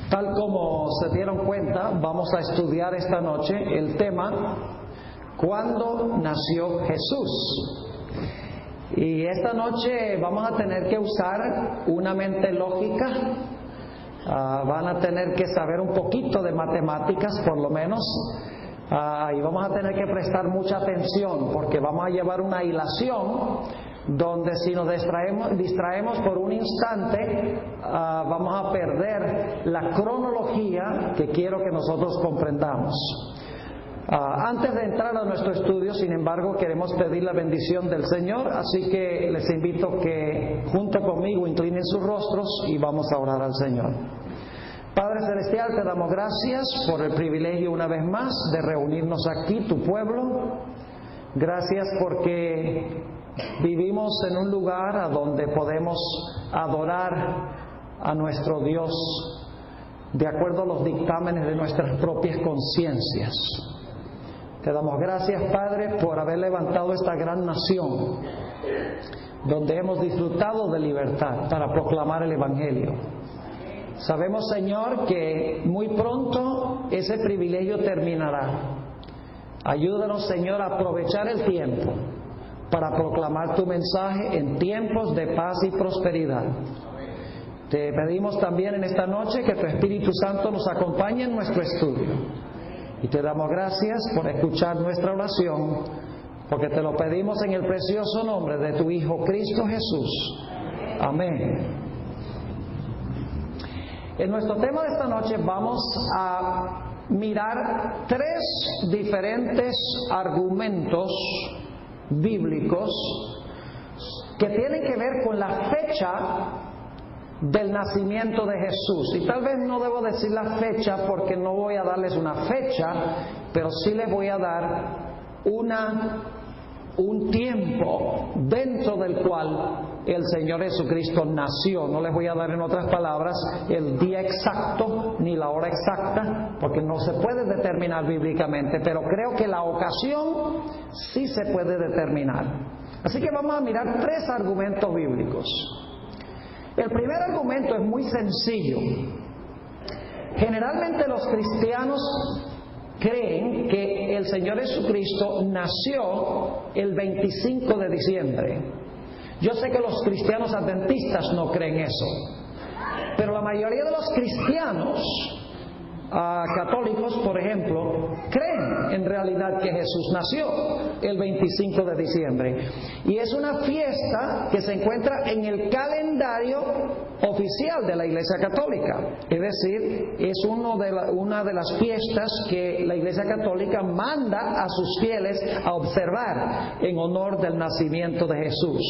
Tal como se dieron cuenta, vamos a estudiar esta noche el tema ¿Cuándo nació Jesús? Y esta noche vamos a tener que usar una mente lógica, van a tener que saber un poquito de matemáticas por lo menos, y vamos a tener que prestar mucha atención porque vamos a llevar una hilación donde si nos distraemos por un instante, vamos a perder la cronología que quiero que nosotros comprendamos. Antes de entrar a nuestro estudio, sin embargo, queremos pedir la bendición del Señor, así que les invito que junto conmigo inclinen sus rostros y vamos a orar al Señor. Padre Celestial, te damos gracias por el privilegio una vez más de reunirnos aquí, tu pueblo. Gracias porque vivimos en un lugar a donde podemos adorar a nuestro Dios de acuerdo a los dictámenes de nuestras propias conciencias. Te damos gracias, Padre, por haber levantado esta gran nación donde hemos disfrutado de libertad para proclamar el Evangelio. Sabemos, Señor, que muy pronto ese privilegio terminará. Ayúdanos, Señor, a aprovechar el tiempo para proclamar tu mensaje en tiempos de paz y prosperidad. Te pedimos también en esta noche que tu Espíritu Santo nos acompañe en nuestro estudio. Y te damos gracias por escuchar nuestra oración, porque te lo pedimos en el precioso nombre de tu Hijo Cristo Jesús. Amén. En nuestro tema de esta noche vamos a mirar tres diferentes argumentos bíblicos que tienen que ver con la fecha del nacimiento de Jesús. Y tal vez no debo decir la fecha porque no voy a darles una fecha, pero sí les voy a dar un tiempo dentro del cual el Señor Jesucristo nació. No les voy a dar, en otras palabras, el día exacto ni la hora exacta, porque no se puede determinar bíblicamente, pero creo que la ocasión sí se puede determinar. Así que vamos a mirar tres argumentos bíblicos. El primer argumento es muy sencillo. Generalmente los cristianos creen que el Señor Jesucristo nació el 25 de diciembre. Yo sé que los cristianos adventistas no creen eso, pero la mayoría de los cristianos católicos, por ejemplo, creen en realidad que Jesús nació el 25 de diciembre. Y es una fiesta que se encuentra en el calendario oficial de la Iglesia Católica. Es decir, es una de las fiestas que la Iglesia Católica manda a sus fieles a observar en honor del nacimiento de Jesús.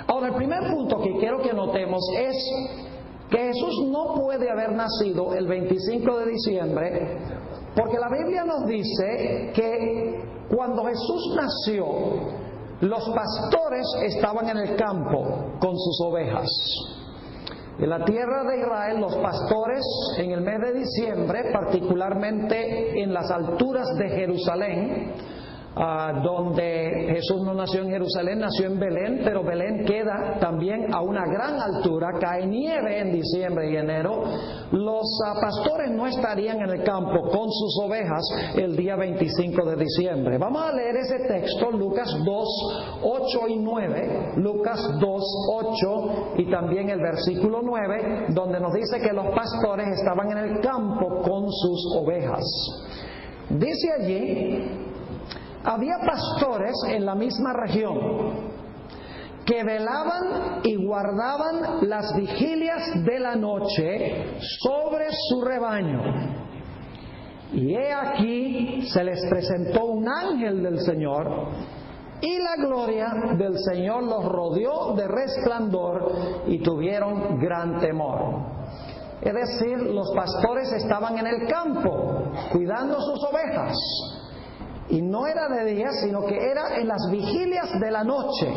Ahora, el primer punto que quiero que notemos es que Jesús no puede haber nacido el 25 de diciembre, porque la Biblia nos dice que cuando Jesús nació, los pastores estaban en el campo con sus ovejas. En la tierra de Israel, los pastores en el mes de diciembre, particularmente en las alturas de Jerusalén, donde Jesús no nació en Jerusalén, nació en Belén, pero Belén queda también a una gran altura, cae nieve en diciembre y enero. Los pastores no estarían en el campo con sus ovejas el día 25 de diciembre. Vamos a leer ese texto, Lucas 2, 8 y 9, Lucas 2, 8 y también el versículo 9, donde nos dice que los pastores estaban en el campo con sus ovejas. Dice allí: había pastores en la misma región que velaban y guardaban las vigilias de la noche sobre su rebaño. Y he aquí se les presentó un ángel del Señor, y la gloria del Señor los rodeó de resplandor y tuvieron gran temor. Es decir, los pastores estaban en el campo cuidando sus ovejas. Y no era de día, sino que era en las vigilias de la noche.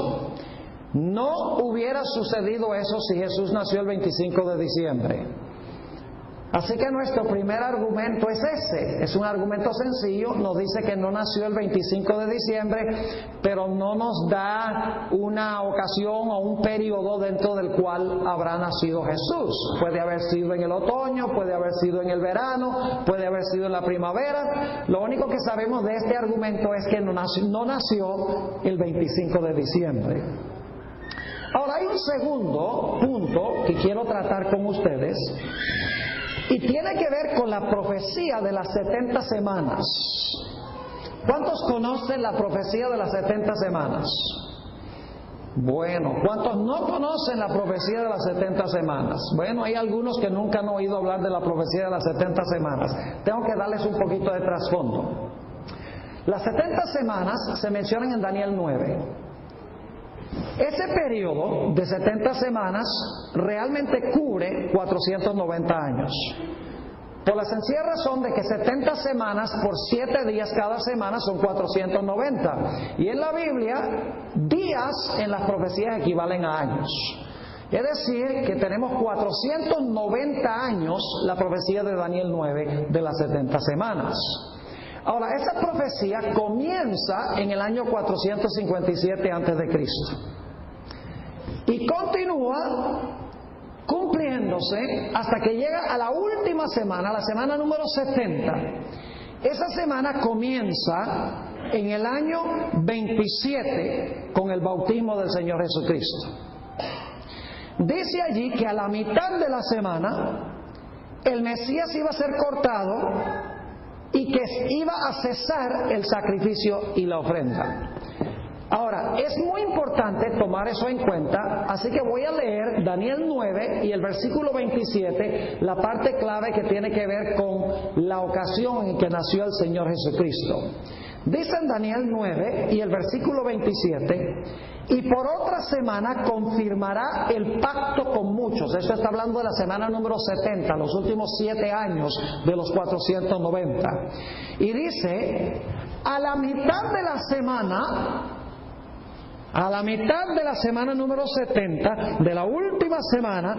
No hubiera sucedido eso si Jesús nació el 25 de diciembre. Así que nuestro primer argumento es ese. Es un argumento sencillo. Nos dice que no nació el 25 de diciembre, pero no nos da una ocasión o un periodo dentro del cual habrá nacido Jesús. Puede haber sido en el otoño, puede haber sido en el verano, puede haber sido en la primavera. Lo único que sabemos de este argumento es que no nació el 25 de diciembre. Ahora, hay un segundo punto que quiero tratar con ustedes. Y tiene que ver con la profecía de las 70 semanas. ¿Cuántos conocen la profecía de las 70 semanas? Bueno, ¿cuántos no conocen la profecía de las 70 semanas? Bueno, hay algunos que nunca han oído hablar de la profecía de las 70 semanas. Tengo que darles un poquito de trasfondo. Las 70 semanas se mencionan en Daniel 9. Ese periodo de 70 semanas realmente cubre 490 años. Por la sencilla razón de que 70 semanas por 7 días cada semana son 490. Y en la Biblia, días en las profecías equivalen a años. Es decir, que tenemos 490 años la profecía de Daniel 9 de las 70 semanas. Ahora, esa profecía comienza en el año 457 a.C. y continúa cumpliéndose hasta que llega a la última semana, la semana número 70. Esa semana comienza en el año 27 con el bautismo del Señor Jesucristo. Dice allí que a la mitad de la semana el Mesías iba a ser cortado y que iba a cesar el sacrificio y la ofrenda. Ahora, es muy importante tomar eso en cuenta, así que voy a leer Daniel 9 y el versículo 27, la parte clave que tiene que ver con la ocasión en que nació el Señor Jesucristo. Dice en Daniel 9 y el versículo 27, y por otra semana confirmará el pacto con muchos. Eso está hablando de la semana número 70, los últimos 7 años de los 490. Y dice, a la mitad de la semana número 70, de la última semana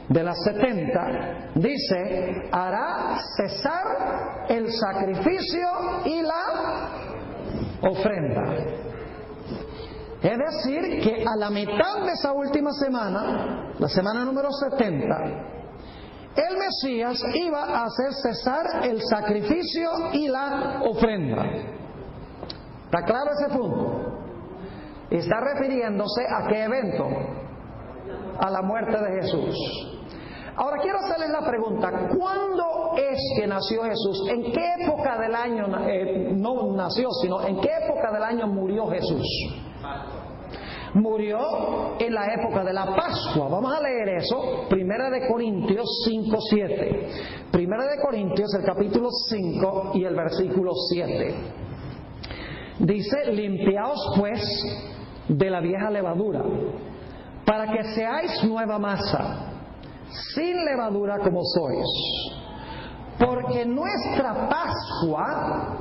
de las 70, dice, hará cesar el sacrificio y la ofrenda. Es decir, que a la mitad de esa última semana, la semana número 70, el Mesías iba a hacer cesar el sacrificio y la ofrenda. ¿Está claro ese punto? Está refiriéndose a qué evento? A la muerte de Jesús. Ahora quiero hacerles la pregunta, ¿cuándo es que nació Jesús? ¿En qué época del año no nació, sino en qué época del año murió Jesús? Murió en la época de la Pascua. Vamos a leer eso, Primera de Corintios 5:7. Primera de Corintios, el capítulo 5 y el versículo 7. Dice, limpiaos pues de la vieja levadura, para que seáis nueva masa, sin levadura como sois. Porque nuestra Pascua,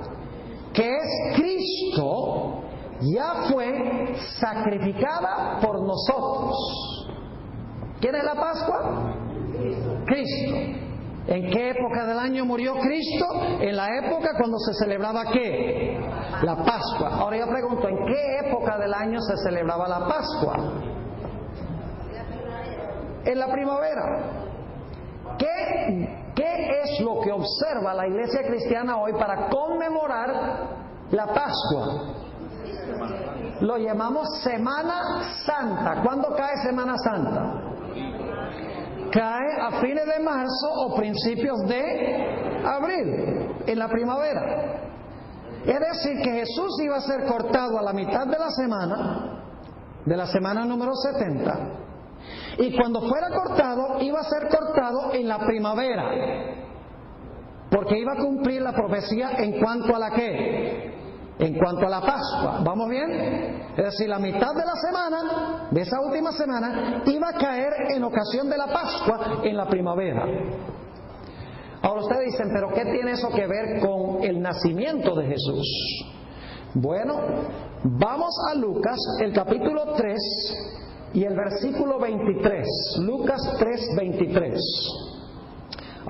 que es Cristo, ya fue sacrificada por nosotros. ¿Quién es la Pascua? Cristo. ¿En qué época del año murió Cristo? En la época cuando se celebraba ¿qué? La Pascua. Ahora yo pregunto, ¿en qué época del año se celebraba la Pascua? En la primavera. ¿Qué es lo que observa la iglesia cristiana hoy para conmemorar la Pascua? Lo llamamos Semana Santa. ¿Cuándo cae Semana Santa? Cae a fines de marzo o principios de abril, en la primavera. Es decir, que Jesús iba a ser cortado a la mitad de la semana número 70. Y cuando fuera cortado, iba a ser cortado en la primavera, porque iba a cumplir la profecía en cuanto a la ¿qué? En cuanto a la Pascua. ¿Vamos bien? Es decir, la mitad de la semana, de esa última semana, iba a caer en ocasión de la Pascua en la primavera. Ahora ustedes dicen, ¿pero qué tiene eso que ver con el nacimiento de Jesús? Bueno, vamos a Lucas, el capítulo 3 y el versículo 23. Lucas 3:23.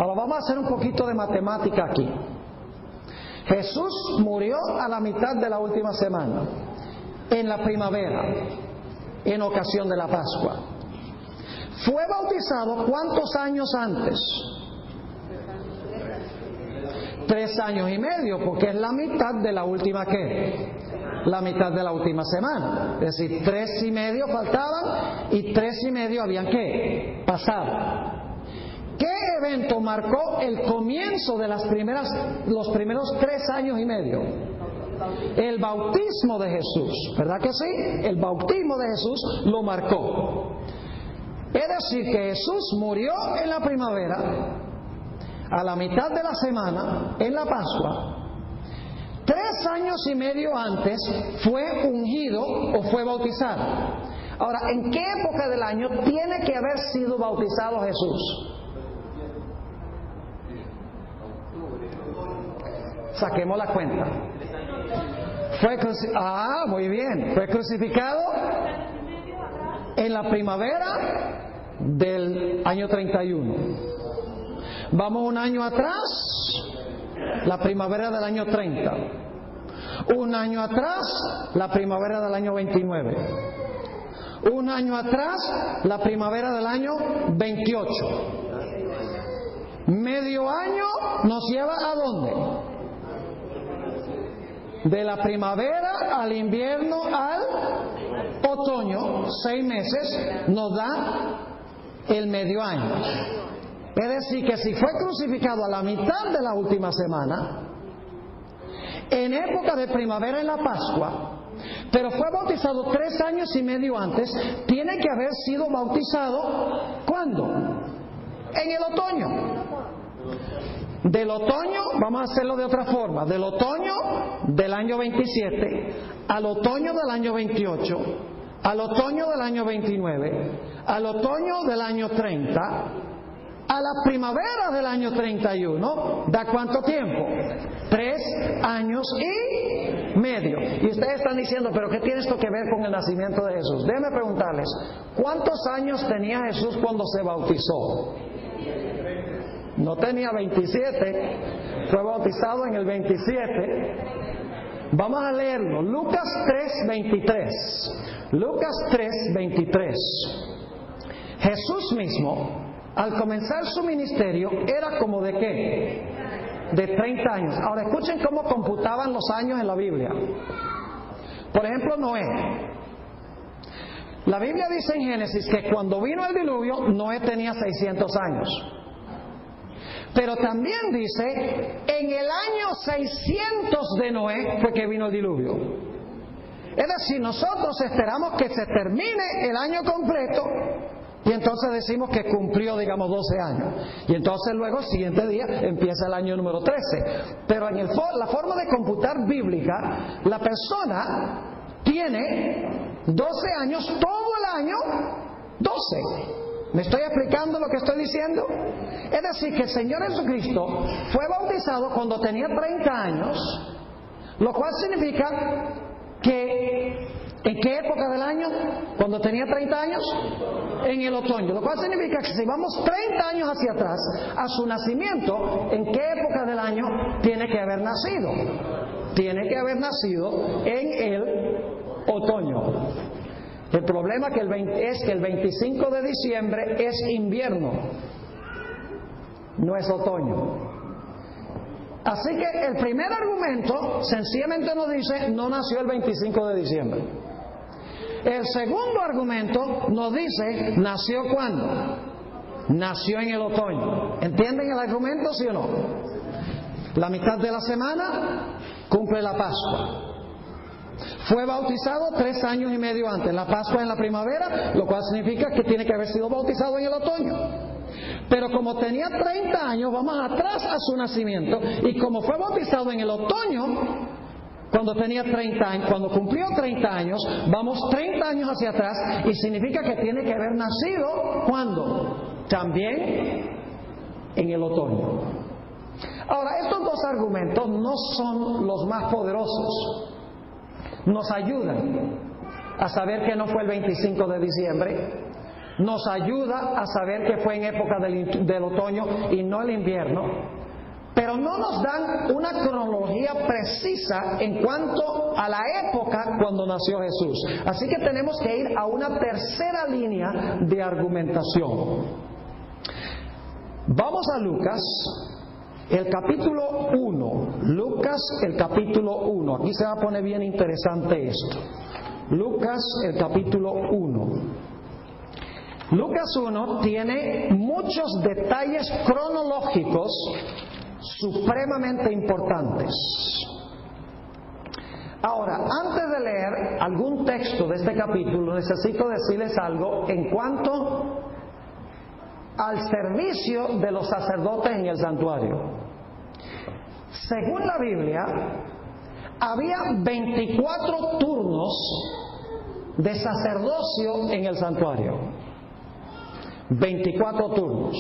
Ahora vamos a hacer un poquito de matemática aquí. Jesús murió a la mitad de la última semana, en la primavera, en ocasión de la Pascua. Fue bautizado ¿cuántos años antes? 3 años y medio, porque es la mitad de la última ¿qué? La mitad de la última semana. Es decir, 3 y medio faltaban y 3 y medio habían ¿qué? Pasado. ¿Qué evento marcó el comienzo de los primeros 3 años y medio? El bautismo de Jesús, ¿verdad que sí? El bautismo de Jesús lo marcó. Es decir, que Jesús murió en la primavera, a la mitad de la semana, en la Pascua. 3 años y medio antes fue ungido o fue bautizado. Ahora, ¿en qué época del año tiene que haber sido bautizado Jesús? Saquemos la cuenta. Muy bien. Fue crucificado en la primavera del año 31. Vamos un año atrás, la primavera del año 30. Un año atrás, la primavera del año 29. Un año atrás, la primavera del año 28. Medio año nos lleva ¿a dónde? De la primavera al invierno al otoño, 6 meses, nos da el medio año. Es decir, que si fue crucificado a la mitad de la última semana, en época de primavera en la Pascua, pero fue bautizado 3 años y medio antes, tiene que haber sido bautizado ¿cuándo? En el otoño. Del otoño, vamos a hacerlo de otra forma, del otoño del año 27 al otoño del año 28, al otoño del año 29, al otoño del año 30, a la primavera del año 31, ¿da cuánto tiempo? 3 años y medio. Y ustedes están diciendo, ¿pero qué tiene esto que ver con el nacimiento de Jesús? Déjenme preguntarles, ¿cuántos años tenía Jesús cuando se bautizó? No tenía 27, fue bautizado en el 27. Vamos a leerlo, Lucas 3:23. Lucas 3:23. Jesús mismo, al comenzar su ministerio, era como ¿de qué? De 30 años. Ahora escuchen cómo computaban los años en la Biblia. Por ejemplo, Noé. La Biblia dice en Génesis que cuando vino el diluvio, Noé tenía 600 años. Pero también dice, en el año 600 de Noé fue que vino el diluvio. Es decir, nosotros esperamos que se termine el año completo y entonces decimos que cumplió, digamos, 12 años. Y entonces luego, el siguiente día, empieza el año número 13. Pero en la forma de computar bíblica, la persona tiene 12 años, todo el año, 12. ¿Me estoy explicando lo que estoy diciendo? Es decir, que el Señor Jesucristo fue bautizado cuando tenía 30 años, lo cual significa que ¿en qué época del año? Cuando tenía 30 años, en el otoño. Lo cual significa que si vamos 30 años hacia atrás, a su nacimiento, ¿en qué época del año tiene que haber nacido? Tiene que haber nacido en el otoño. El problema es que el 25 de diciembre es invierno, no es otoño. Así que el primer argumento sencillamente nos dice, no nació el 25 de diciembre. El segundo argumento nos dice, ¿nació cuándo? Nació en el otoño. ¿Entienden el argumento, sí o no? La mitad de la semana cumple la Pascua. Fue bautizado 3 años y medio antes. La Pascua en la primavera, lo cual significa que tiene que haber sido bautizado en el otoño. Pero como tenía 30 años, vamos atrás a su nacimiento, y como fue bautizado en el otoño, cuando tenía 30 años, cuando cumplió 30 años, vamos 30 años hacia atrás, y significa que tiene que haber nacido, ¿cuándo? También en el otoño. Ahora, estos dos argumentos no son los más poderosos. Nos ayudan a saber que no fue el 25 de diciembre, nos ayuda a saber que fue en época del otoño y no el invierno, pero no nos dan una cronología precisa en cuanto a la época cuando nació Jesús. Así que tenemos que ir a una tercera línea de argumentación. Vamos a Lucas, el capítulo 1. Lucas, el capítulo 1. Aquí se va a poner bien interesante esto. Lucas, el capítulo 1. Lucas 1 tiene muchos detalles cronológicos supremamente importantes. Ahora, antes de leer algún texto de este capítulo, necesito decirles algo en cuanto al servicio de los sacerdotes en el santuario. Según la Biblia, había 24 turnos de sacerdocio en el santuario. 24 turnos.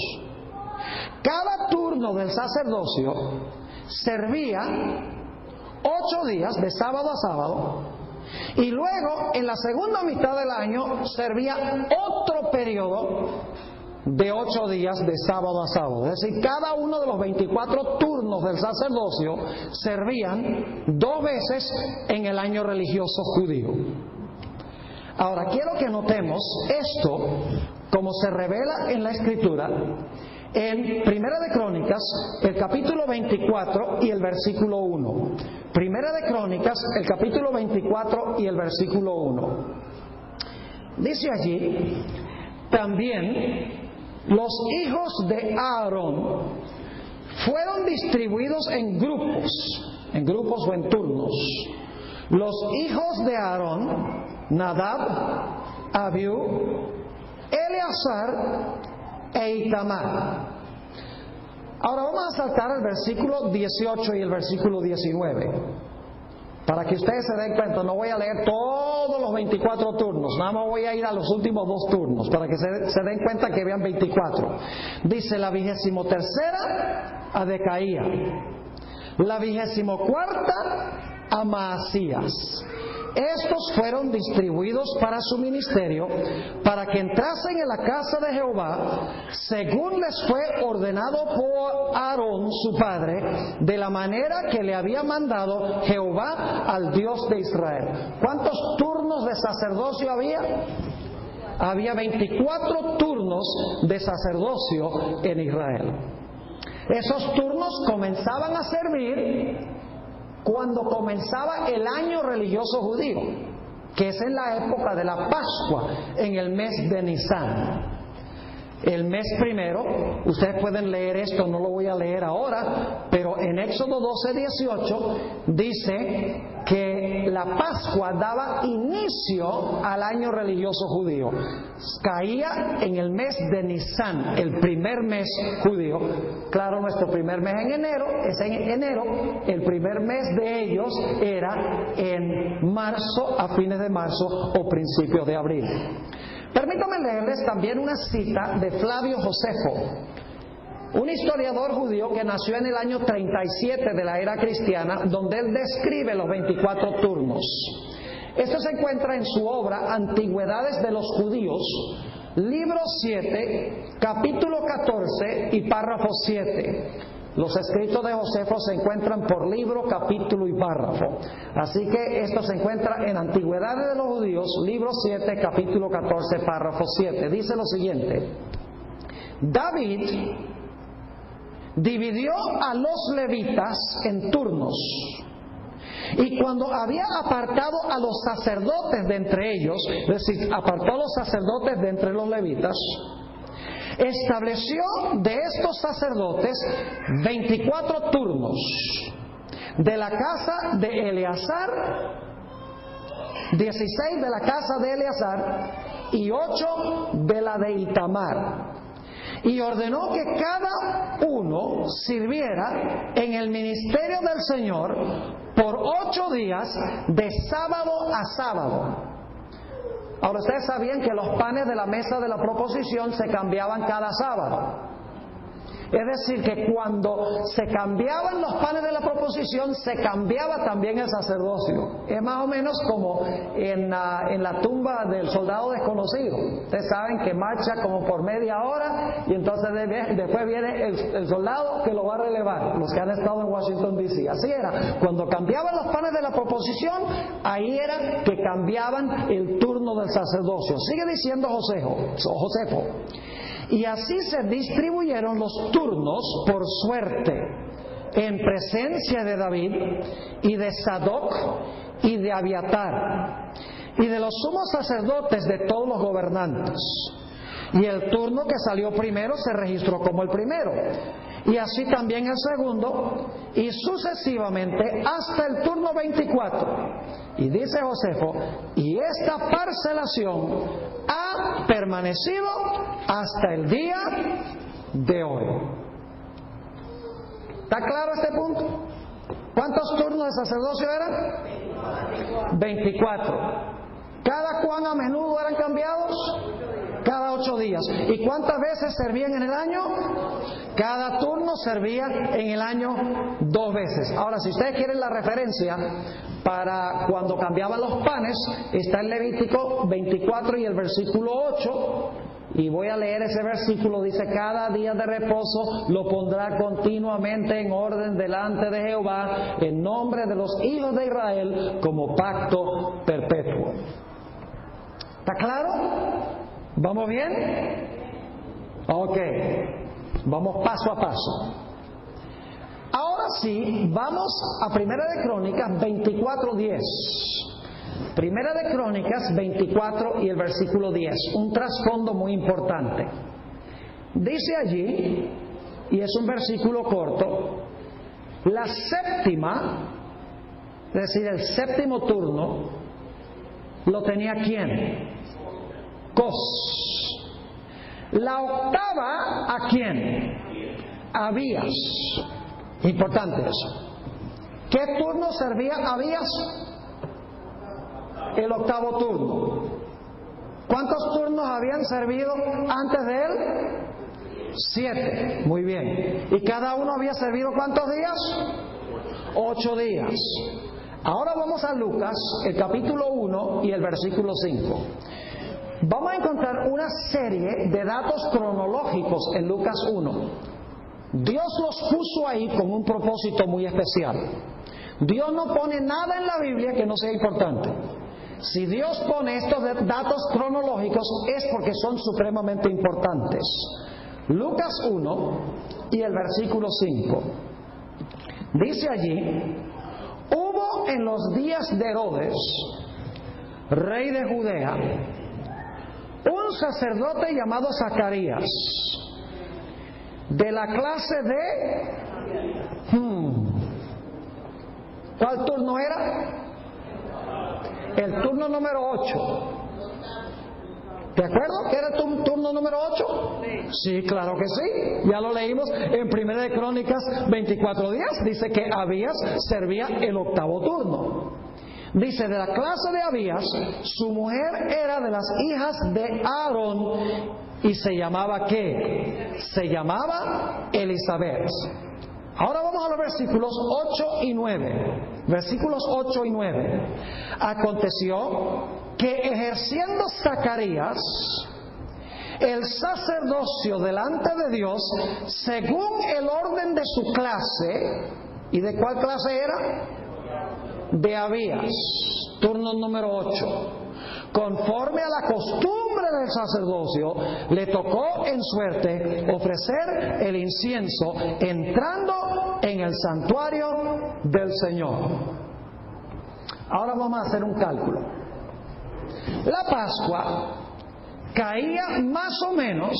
Cada turno del sacerdocio servía 8 días de sábado a sábado, y luego en la segunda mitad del año servía otro periodo de 8 días de sábado a sábado. Es decir, cada uno de los 24 turnos del sacerdocio servían 2 veces en el año religioso judío. Ahora, quiero que notemos esto como se revela en la Escritura en Primera de Crónicas, el capítulo 24 y el versículo 1. Primera de Crónicas, el capítulo 24 y el versículo 1. Dice allí: también los hijos de Aarón fueron distribuidos en grupos o en turnos. Los hijos de Aarón: Nadab, Abiú, Eleazar e Itamar. Ahora vamos a saltar al versículo 18 y el versículo 19 para que ustedes se den cuenta. No voy a leer todos los 24 turnos, nada más voy a ir a los últimos 2 turnos para que se den cuenta que vean 24. Dice: la 23ª a Decaía, la 24ª a Maasías. Estos fueron distribuidos para su ministerio, para que entrasen en la casa de Jehová, según les fue ordenado por Aarón su padre, de la manera que le había mandado Jehová al Dios de Israel. ¿Cuántos turnos de sacerdocio había? Había 24 turnos de sacerdocio en Israel. Esos turnos comenzaban a servir cuando comenzaba el año religioso judío, que es en la época de la Pascua, en el mes de Nisan. El mes primero, ustedes pueden leer esto, no lo voy a leer ahora, pero en Éxodo 12:18 dice que la Pascua daba inicio al año religioso judío. Caía en el mes de Nisan, el primer mes judío. Claro, nuestro primer mes es en enero, el primer mes de ellos era en marzo, a fines de marzo o principios de abril. Permítanme leerles también una cita de Flavio Josefo, un historiador judío que nació en el año 37 de la era cristiana, donde él describe los 24 turnos. Esto se encuentra en su obra Antigüedades de los Judíos, libro 7, capítulo 14 y párrafo 7. Los escritos de Josefo se encuentran por libro, capítulo y párrafo. Así que esto se encuentra en Antigüedades de los Judíos, libro 7, capítulo 14, párrafo 7. Dice lo siguiente: David dividió a los levitas en turnos, y cuando había apartado a los sacerdotes de entre ellos, es decir, apartó a los sacerdotes de entre los levitas, estableció de estos sacerdotes 24 turnos de la casa de Eleazar, 16 de la casa de Eleazar y 8 de la de Itamar. Y ordenó que cada uno sirviera en el ministerio del Señor por 8 días de sábado a sábado. Ahora, ustedes sabían que los panes de la mesa de la proposición se cambiaban cada sábado. Es decir, que cuando se cambiaban los panes de la proposición, se cambiaba también el sacerdocio. Es más o menos como en la tumba del soldado desconocido. Ustedes saben que marcha como por media hora y entonces después viene el soldado que lo va a relevar, los que han estado en Washington D.C. Así era. Cuando cambiaban los panes de la proposición, ahí era que cambiaban el turno del sacerdocio. Sigue diciendo Josefo. Y así se distribuyeron los turnos por suerte, en presencia de David, y de Sadoc, y de Abiatar, y de los sumos sacerdotes de todos los gobernantes. Y el turno que salió primero se registró como el primero, y así también el segundo, y sucesivamente hasta el turno 24. Y dice Josefo, y esta parcelación ha permanecido hasta el día de hoy. ¿Está claro este punto? ¿Cuántos turnos de sacerdocio eran? 24. ¿Cada cuán a menudo eran cambiados? Cada 8 días. ¿Y cuántas veces servían en el año? Cada turno servía en el año 2 veces. Ahora, si ustedes quieren la referencia para cuando cambiaban los panes, está en Levítico 24 y el versículo 8. Y voy a leer ese versículo. Dice: cada día de reposo lo pondrá continuamente en orden delante de Jehová, en nombre de los hijos de Israel, como pacto perpetuo. ¿Está claro? ¿Vamos bien? Ok, vamos paso a paso. Ahora sí, vamos a Primera de Crónicas 24:10. Primera de Crónicas 24 y el versículo 10, un trasfondo muy importante. Dice allí, y es un versículo corto, la séptima, es decir, el séptimo turno, lo tenía ¿quién? Cos. La octava, ¿a quién? Abías. Importante eso. ¿Qué turno servía Abías? El octavo turno. ¿Cuántos turnos habían servido antes de él? 7. Muy bien. ¿Y cada uno había servido cuántos días? 8 días. Ahora vamos a Lucas, el capítulo 1 y el versículo 5. Vamos a encontrar una serie de datos cronológicos en Lucas 1. Dios los puso ahí con un propósito muy especial. Dios no pone nada en la Biblia que no sea importante. Si Dios pone estos datos cronológicos es porque son supremamente importantes. Lucas 1 y el versículo 5. Dice allí: hubo en los días de Herodes, rey de Judea, un sacerdote llamado Zacarías, de la clase de... ¿Cuál turno era? El turno número 8. ¿De acuerdo? ¿Era tu turno número 8? Sí, claro que sí. Ya lo leímos en Primera de Crónicas 24 días. Dice que Abías servía el octavo turno. Dice, de la clase de Abías, su mujer era de las hijas de Aarón y se llamaba ¿qué? Se llamaba Elizabeth. Ahora vamos a los versículos 8 y 9. Versículos 8 y 9. Aconteció que ejerciendo Zacarías el sacerdocio delante de Dios, según el orden de su clase, ¿y de cuál clase era? De Abías, turno número 8. Conforme a la costumbre del sacerdocio, le tocó en suerte ofrecer el incienso entrando en el santuario del Señor. Ahora vamos a hacer un cálculo. La Pascua caía más o menos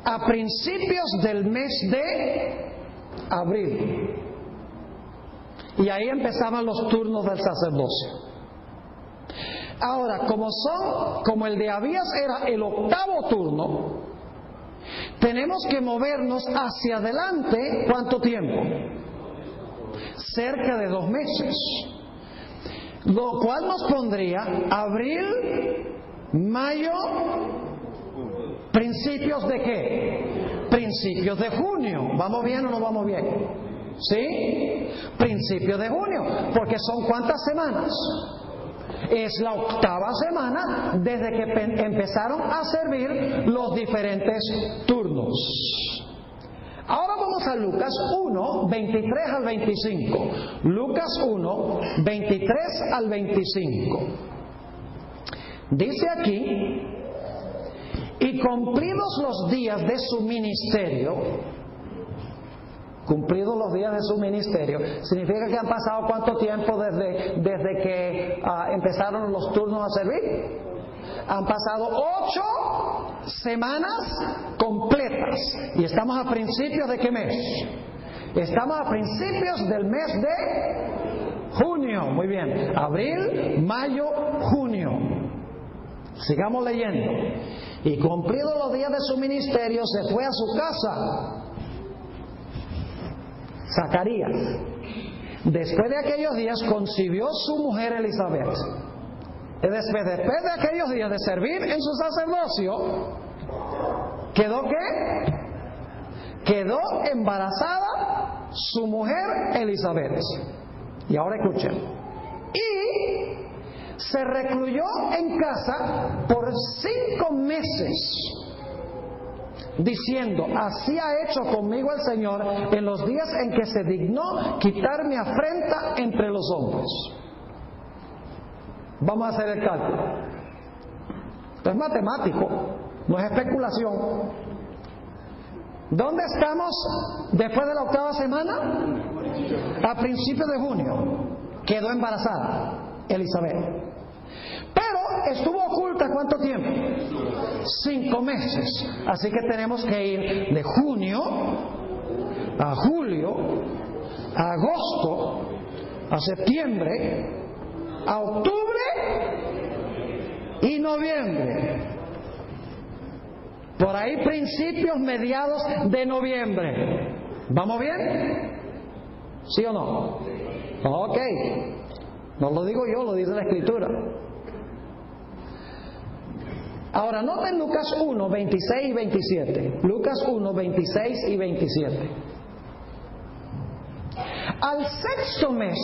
a principios del mes de abril. Y ahí empezaban los turnos del sacerdocio. Ahora, como el de Abías era el octavo turno, tenemos que movernos hacia adelante. ¿Cuánto tiempo? Cerca de 2 meses. Lo cual nos pondría abril, mayo, principios de ¿qué? Principios de junio. ¿Vamos bien o no vamos bien? ¿Sí? Principios de junio. Porque son ¿cuántas semanas? Es la 8ª semana desde que empezaron a servir los diferentes turnos. Ahora vamos a Lucas 1, 23 al 25. Lucas 1, 23 al 25. Dice aquí: y cumplidos los días de su ministerio, cumplidos los días de su ministerio, significa que han pasado ¿cuánto tiempo desde que empezaron los turnos a servir? Han pasado 8 semanas completas. ¿Y estamos a principios de qué mes? Estamos a principios del mes de junio. Muy bien. Abril, mayo, junio. Sigamos leyendo. Y cumplidos los días de su ministerio, se fue a su casa. Zacarías. Después de aquellos días concibió su mujer Elizabeth. Después de aquellos días de servir en su sacerdocio, ¿quedó qué? Quedó embarazada su mujer Elizabeth. Y ahora escuchen. Y se recluyó en casa por 5 meses, diciendo: así ha hecho conmigo el Señor en los días en que se dignó quitar mi afrenta entre los hombres. Vamos a hacer el cálculo. Esto es matemático, no es especulación. ¿Dónde estamos después de la 8ª semana? A principios de junio. Quedó embarazada Elizabeth. Pero estuvo oculta ¿cuánto tiempo? 5 meses. Así que tenemos que ir de junio a julio, a agosto, a septiembre, a octubre y noviembre. Por ahí principios, mediados de noviembre. ¿Vamos bien? ¿Sí o no? Ok. No lo digo yo, lo dice la Escritura. Ahora, noten Lucas 1, 26 y 27. Lucas 1, 26 y 27. Al 6º mes.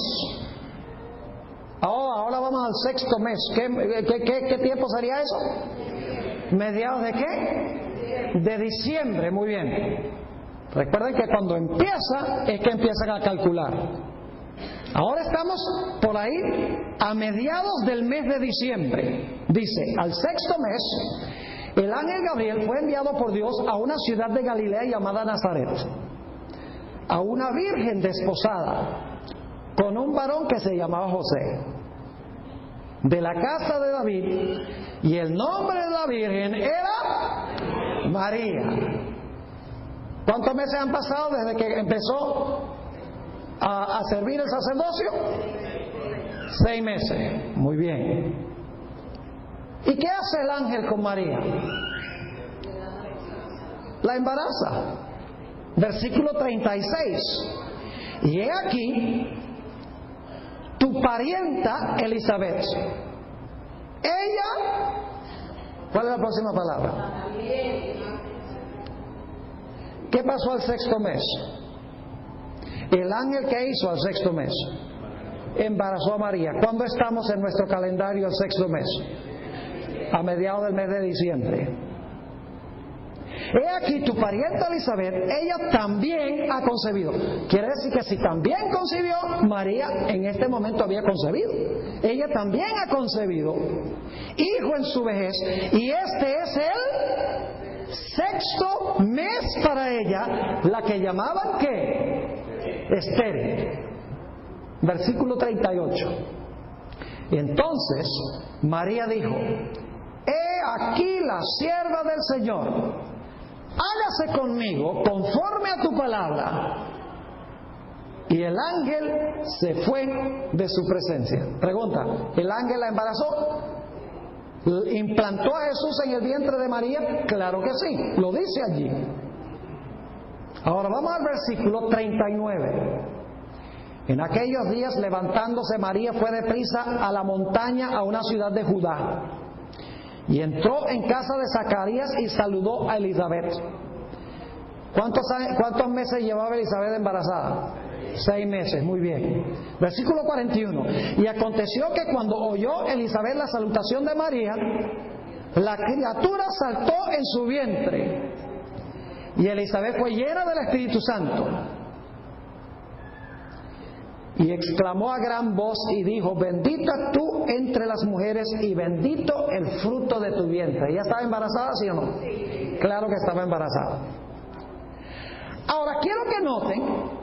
Ahora vamos al 6º mes. ¿Qué tiempo sería eso? ¿Mediados de qué? De diciembre, muy bien. Recuerden que cuando empieza es que empiezan a calcular. Ahora estamos por ahí a mediados del mes de diciembre. Dice: al 6º mes, el ángel Gabriel fue enviado por Dios a una ciudad de Galilea llamada Nazaret, a una virgen desposada con un varón que se llamaba José, de la casa de David, y el nombre de la virgen era María. ¿Cuántos meses han pasado desde que empezó a servir el sacerdocio? 6 meses. Muy bien. ¿Y qué hace el ángel con María? La embaraza. Versículo 36. Y he aquí tu parienta Elizabeth. Ella, ¿cuál es la próxima palabra? ¿Qué pasó al 6º mes? El ángel, ¿qué hizo al 6º mes? Embarazó a María. ¿Cuándo estamos en nuestro calendario al 6º mes? A mediados del mes de diciembre. He aquí tu parienta Elizabeth, ella también ha concebido. Quiere decir que si también concibió, María en este momento había concebido. Ella también ha concebido hijo en su vejez, y este es el 6º mes para ella, la que llamaban ¿qué? Estéril. Versículo 38. Y entonces María dijo: he aquí la sierva del Señor, hágase conmigo conforme a tu palabra. Y el ángel se fue de su presencia. Pregunta: ¿el ángel la embarazó? ¿Implantó a Jesús en el vientre de María? Claro que sí, lo dice allí. Ahora vamos al versículo 39. En aquellos días, levantándose María, fue deprisa a la montaña, a una ciudad de Judá, y entró en casa de Zacarías y saludó a Elizabeth. ¿Cuántos meses llevaba Elizabeth embarazada? 6 meses, muy bien. Versículo 41. Y aconteció que cuando oyó Elizabeth la salutación de María, la criatura saltó en su vientre. Y Elizabeth fue llena del Espíritu Santo. Y exclamó a gran voz y dijo: bendita tú entre las mujeres y bendito el fruto de tu vientre. ¿Ella estaba embarazada, sí o no? Sí. Claro que estaba embarazada. Ahora quiero que noten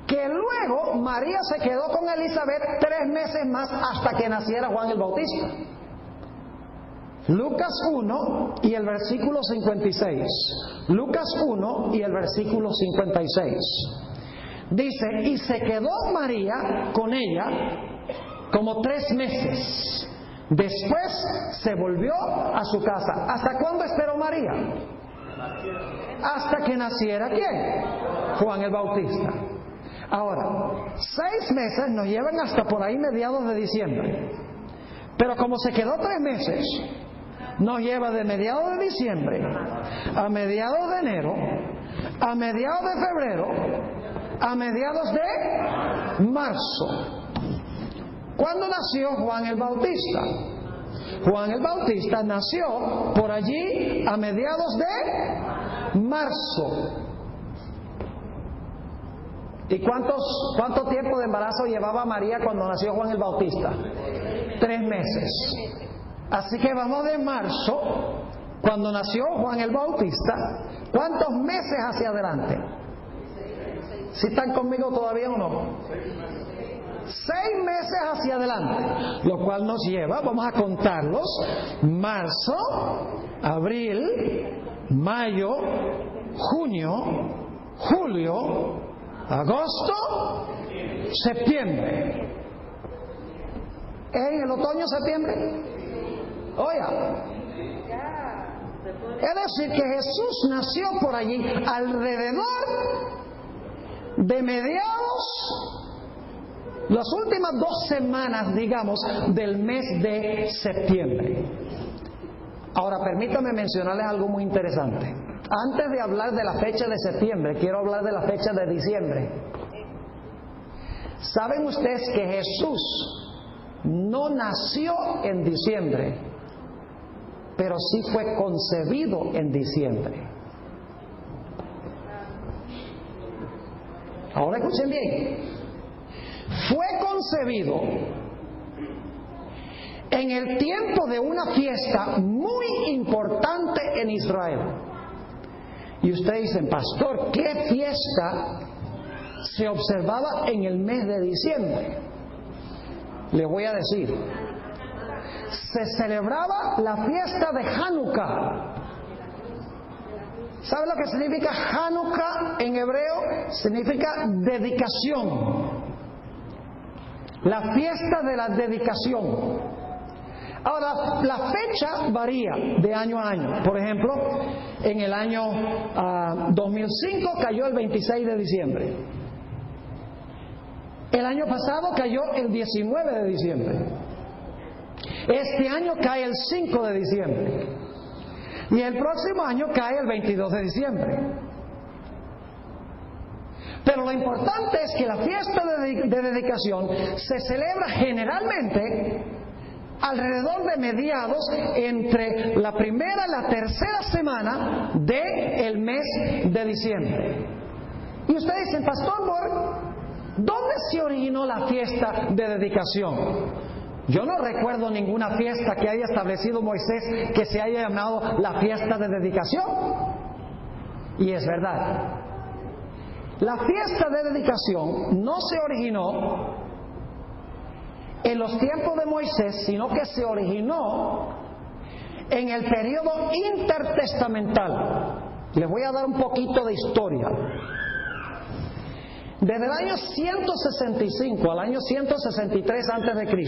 que luego María se quedó con Elizabeth 3 meses más hasta que naciera Juan el Bautista. Lucas 1 y el versículo 56. Lucas 1 y el versículo 56. Dice: y se quedó María con ella como 3 meses. Después se volvió a su casa. ¿Hasta cuándo esperó María? Hasta que naciera ¿quién? Juan el Bautista. Ahora, 6 meses nos llevan hasta por ahí mediados de diciembre. Pero como se quedó 3 meses, nos lleva de mediados de diciembre a mediados de enero, a mediados de febrero, a mediados de marzo. ¿Cuándo nació Juan el Bautista? Juan el Bautista nació por allí a mediados de marzo. ¿Y cuánto tiempo de embarazo llevaba María cuando nació Juan el Bautista? 3 meses. Así que vamos de marzo, cuando nació Juan el Bautista, ¿cuántos meses hacia adelante? ¿Sí están conmigo todavía o no? 6 meses hacia adelante, lo cual nos lleva, vamos a contarlos: marzo, abril, mayo, junio, julio, agosto, septiembre. ¿En el otoño, septiembre? Oiga, es decir que Jesús nació por allí alrededor de mediados, las últimas 2 semanas, digamos, del mes de septiembre. Ahora, permítanme mencionarles algo muy interesante. Antes de hablar de la fecha de septiembre, quiero hablar de la fecha de diciembre. ¿Saben ustedes que Jesús no nació en diciembre, pero sí fue concebido en diciembre? Ahora escuchen bien. Fue concebido en el tiempo de una fiesta muy importante en Israel. Y ustedes dicen: pastor, ¿qué fiesta se observaba en el mes de diciembre? Le voy a decir: se celebraba la fiesta de Hanukkah. ¿Sabe lo que significa Hanukkah en hebreo? Significa dedicación. La fiesta de la dedicación. Ahora, la fecha varía de año a año. Por ejemplo, en el año 2005 cayó el 26 de diciembre. El año pasado cayó el 19 de diciembre. Este año cae el 5 de diciembre. Y el próximo año cae el 22 de diciembre. Pero lo importante es que la fiesta de dedicación se celebra generalmente alrededor de mediados entre la primera y la tercera semana del mes de diciembre. Y ustedes dicen: pastor Borg, ¿dónde se originó la fiesta de dedicación? Yo no recuerdo ninguna fiesta que haya establecido Moisés que se haya llamado la fiesta de dedicación. Y es verdad. La fiesta de dedicación no se originó en los tiempos de Moisés, sino que se originó en el periodo intertestamental. Les voy a dar un poquito de historia. Desde el año 165 al año 163 a.C.,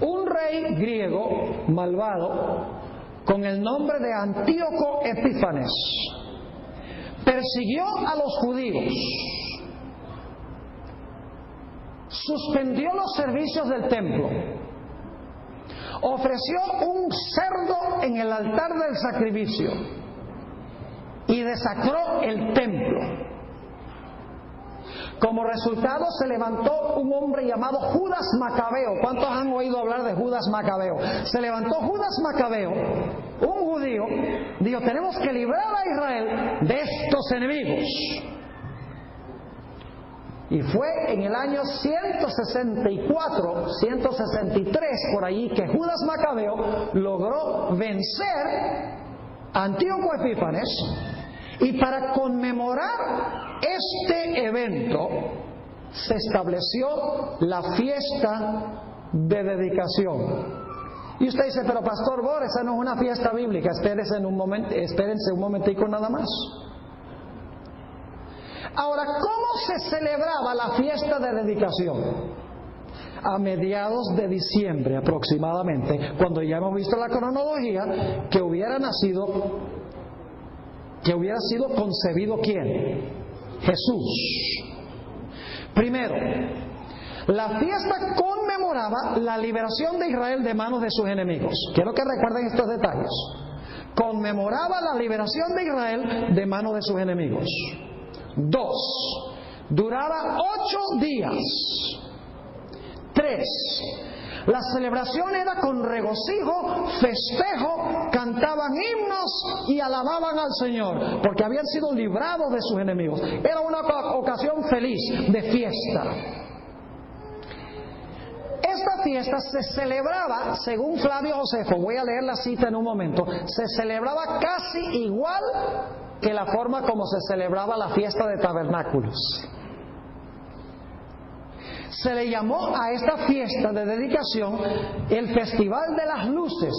un rey griego malvado con el nombre de Antíoco Epífanes persiguió a los judíos, suspendió los servicios del templo, ofreció un cerdo en el altar del sacrificio y desacró el templo. Como resultado se levantó un hombre llamado Judas Macabeo. ¿Cuántos han oído hablar de Judas Macabeo? Se levantó Judas Macabeo, un judío, dijo: tenemos que librar a Israel de estos enemigos. Y fue en el año 164, 163 por allí, que Judas Macabeo logró vencer a Antíoco Epífanes. Y para conmemorar este evento se estableció la fiesta de dedicación. Y usted dice: pero Pastor Bor, esa no es una fiesta bíblica. Espérense un momentico nada más. Ahora, ¿cómo se celebraba la fiesta de dedicación? A mediados de diciembre aproximadamente, cuando ya hemos visto la cronología, que hubiera sido concebido ¿quién? Jesús. Primero, la fiesta conmemoraba la liberación de Israel de manos de sus enemigos. Quiero que recuerden estos detalles. Conmemoraba la liberación de Israel de manos de sus enemigos. 2. Duraba 8 días. 3. La celebración era con regocijo, festejo, cantaban himnos y alababan al Señor, porque habían sido librados de sus enemigos. Era una ocasión feliz, de fiesta. Esta fiesta se celebraba, según Flavio Josefo, voy a leer la cita en un momento, se celebraba casi igual que la forma como se celebraba la fiesta de tabernáculos. Se le llamó a esta fiesta de dedicación el Festival de las Luces.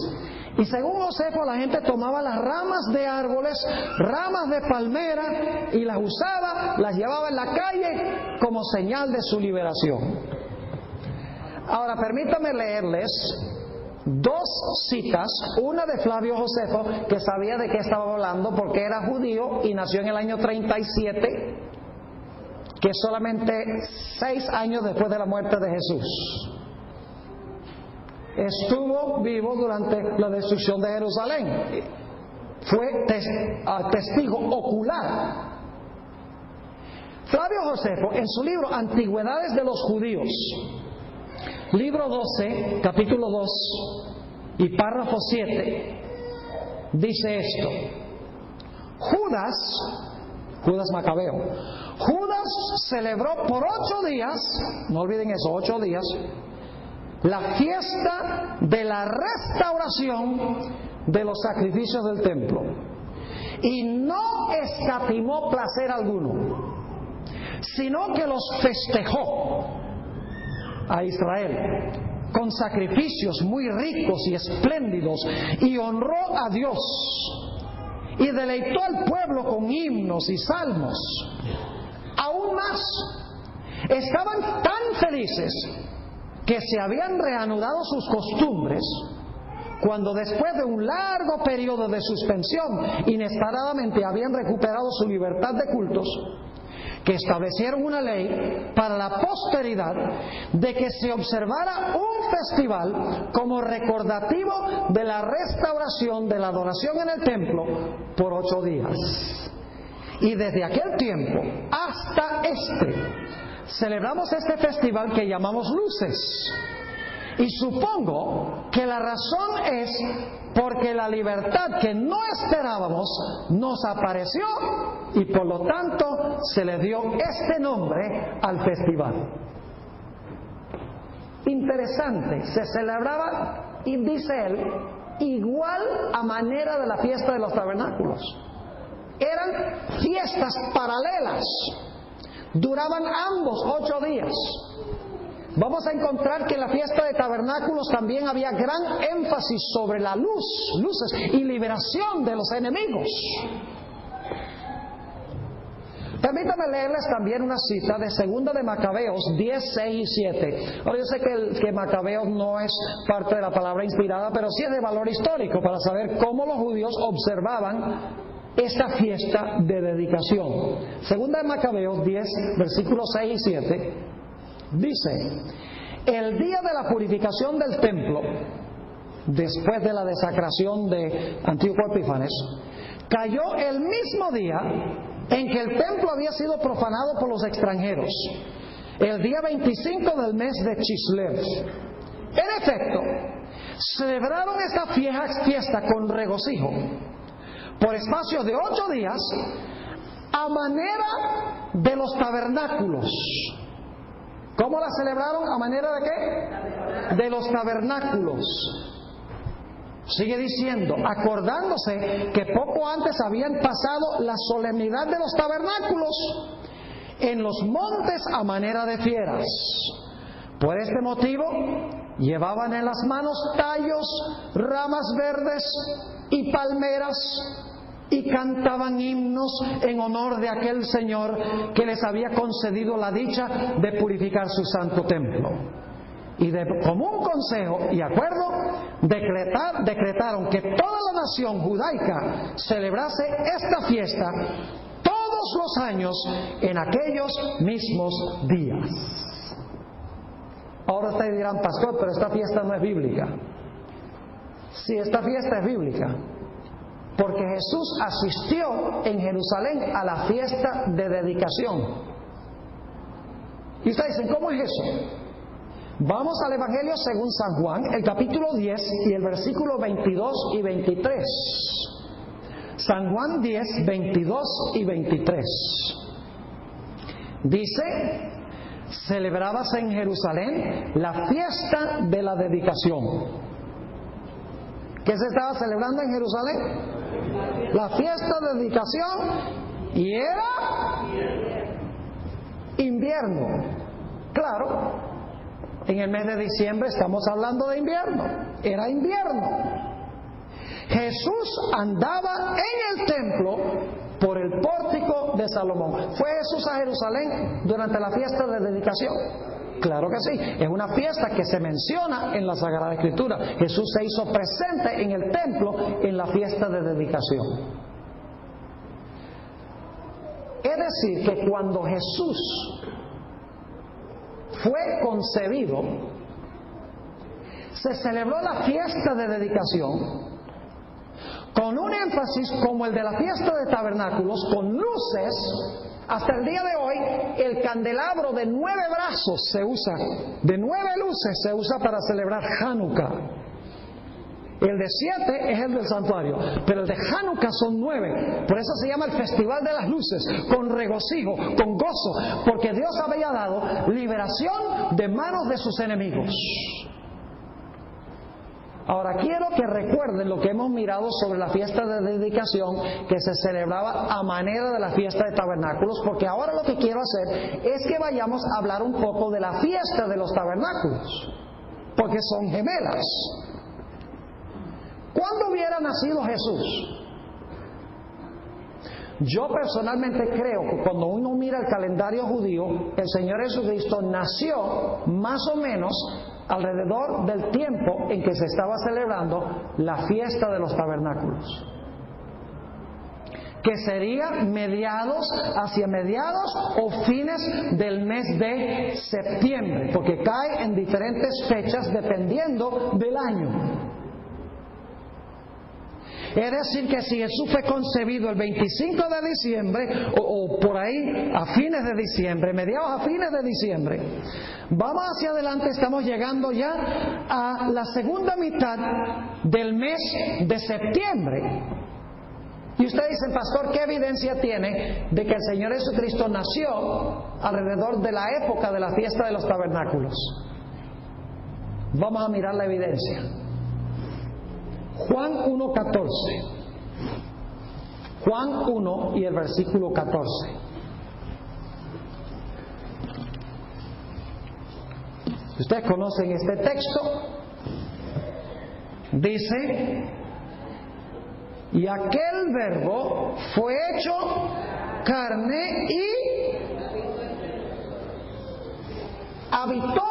Y según Josefo, la gente tomaba las ramas de árboles, ramas de palmera, y las usaba, las llevaba en la calle como señal de su liberación. Ahora, permítanme leerles 2 citas, una de Flavio Josefo, que sabía de qué estaba hablando porque era judío y nació en el año 37, que es solamente 6 años después de la muerte de Jesús. Estuvo vivo durante la destrucción de Jerusalén. Fue testigo ocular. Flavio Josefo, en su libro Antigüedades de los Judíos, libro 12, capítulo 2 y párrafo 7, dice esto: Judas Macabeo, Judas celebró por 8 días, no olviden eso, 8 días, la fiesta de la restauración de los sacrificios del templo, y no escatimó placer alguno, sino que los festejó a Israel con sacrificios muy ricos y espléndidos, y honró a Dios y deleitó al pueblo con himnos y salmos. Aún más, estaban tan felices que se habían reanudado sus costumbres cuando, después de un largo periodo de suspensión, inesperadamente habían recuperado su libertad de cultos, que establecieron una ley para la posteridad de que se observara un festival como recordativo de la restauración de la adoración en el templo por 8 días. Y desde aquel tiempo hasta celebramos este festival que llamamos Luces. Y supongo que la razón es porque la libertad que no esperábamos nos apareció, y por lo tanto se le dio este nombre al festival. Interesante, se celebraba, y dice él, igual a manera de la fiesta de los tabernáculos. Eran fiestas paralelas, duraban ambos 8 días. Vamos a encontrar que en la fiesta de tabernáculos también había gran énfasis sobre la luces y liberación de los enemigos. Permítanme leerles también una cita de Segunda de Macabeos 10, 6 y 7. Ahora, yo sé que Macabeos no es parte de la palabra inspirada, pero sí es de valor histórico para saber cómo los judíos observaban esta fiesta de dedicación. Segunda de Macabeos 10, versículos 6 y 7, dice: el día de la purificación del templo, después de la desacración de Antíoco Epífanes, cayó el mismo día en que el templo había sido profanado por los extranjeros, el día 25 del mes de Chislev. En efecto, celebraron esta fiesta con regocijo por espacio de 8 días a manera de los tabernáculos. ¿Cómo la celebraron? ¿A manera de qué? De los tabernáculos. Sigue diciendo, acordándose que poco antes habían pasado la solemnidad de los tabernáculos en los montes a manera de fieras. Por este motivo, llevaban en las manos tallos, ramas verdes y palmeras, y cantaban himnos en honor de aquel Señor que les había concedido la dicha de purificar su santo templo. Y de común consejo y acuerdo decretaron que toda la nación judaica celebrase esta fiesta todos los años en aquellos mismos días. Ahora ustedes dirán, pastor, pero esta fiesta no es bíblica. Sí, esta fiesta es bíblica, porque Jesús asistió en Jerusalén a la fiesta de dedicación. Y ustedes dicen, ¿cómo es eso? Vamos al Evangelio según San Juan, el capítulo 10 y el versículo 22 y 23. San Juan 10, 22 y 23. Dice, celebrábase en Jerusalén la fiesta de la dedicación. ¿Qué se estaba celebrando en Jerusalén? La fiesta de dedicación, y era invierno. Claro, en el mes de diciembre estamos hablando de invierno. Era invierno. Jesús andaba en el templo por el pórtico de Salomón. ¿Fue Jesús a Jerusalén durante la fiesta de dedicación? Claro que sí. Es una fiesta que se menciona en la Sagrada Escritura. Jesús se hizo presente en el templo en la fiesta de dedicación. Es decir, que cuando Jesús fue concebido, se celebró la fiesta de dedicación con un énfasis como el de la fiesta de tabernáculos, con luces. Hasta el día de hoy, el candelabro de 9 brazos se usa, de 9 luces se usa para celebrar Hanukkah. El de 7 es el del santuario, pero el de Hanukkah son 9. Por eso se llama el Festival de las Luces, con regocijo, con gozo, porque Dios había dado liberación de manos de sus enemigos. Ahora quiero que recuerden lo que hemos mirado sobre la fiesta de dedicación, que se celebraba a manera de la fiesta de tabernáculos, porque ahora lo que quiero hacer es que vayamos a hablar un poco de la fiesta de los tabernáculos, porque son gemelas. ¿Cuándo hubiera nacido Jesús? Yo personalmente creo que cuando uno mira el calendario judío, el Señor Jesucristo nació más o menos alrededor del tiempo en que se estaba celebrando la fiesta de los tabernáculos, que sería hacia mediados o fines del mes de septiembre, porque cae en diferentes fechas dependiendo del año. Es decir, que si Jesús fue concebido el 25 de diciembre o por ahí a fines de diciembre, mediados a fines de diciembre, vamos hacia adelante, estamos llegando ya a la segunda mitad del mes de septiembre. Y ustedes dicen, pastor, ¿qué evidencia tiene de que el Señor Jesucristo nació alrededor de la época de la fiesta de los tabernáculos? Vamos a mirar la evidencia. Juan 1:14. Juan 1 y el versículo 14. Ustedes conocen este texto. Dice, y aquel verbo fue hecho carne y habitó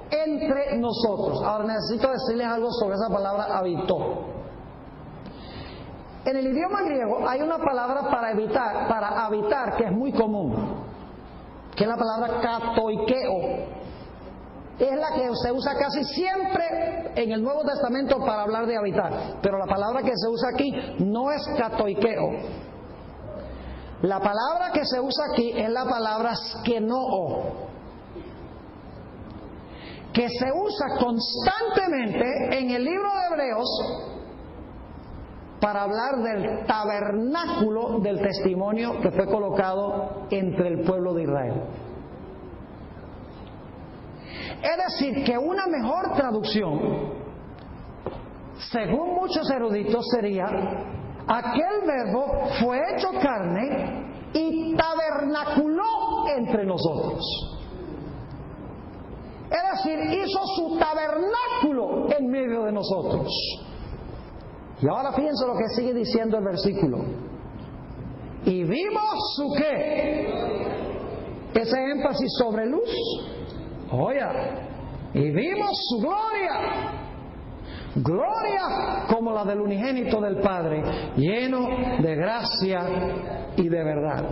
entre nosotros. Ahora necesito decirles algo sobre esa palabra habitó. En el idioma griego hay una palabra para habitar que es muy común, que es la palabra katoikeo. es la que se usa casi siempre en el Nuevo Testamento para hablar de habitar. Pero la palabra que se usa aquí no es katoikeo. La palabra que se usa aquí es la palabra skenoo, que se usa constantemente en el libro de Hebreos para hablar del tabernáculo del testimonio que fue colocado entre el pueblo de Israel. Es decir, que una mejor traducción, según muchos eruditos, sería: aquel verbo fue hecho carne y tabernaculó entre nosotros. Es decir, hizo su tabernáculo en medio de nosotros. Y ahora fíjense lo que sigue diciendo el versículo. Y vimos su ¿qué? Ese énfasis sobre luz. Oye, y vimos su gloria. Gloria como la del unigénito del Padre, lleno de gracia y de verdad.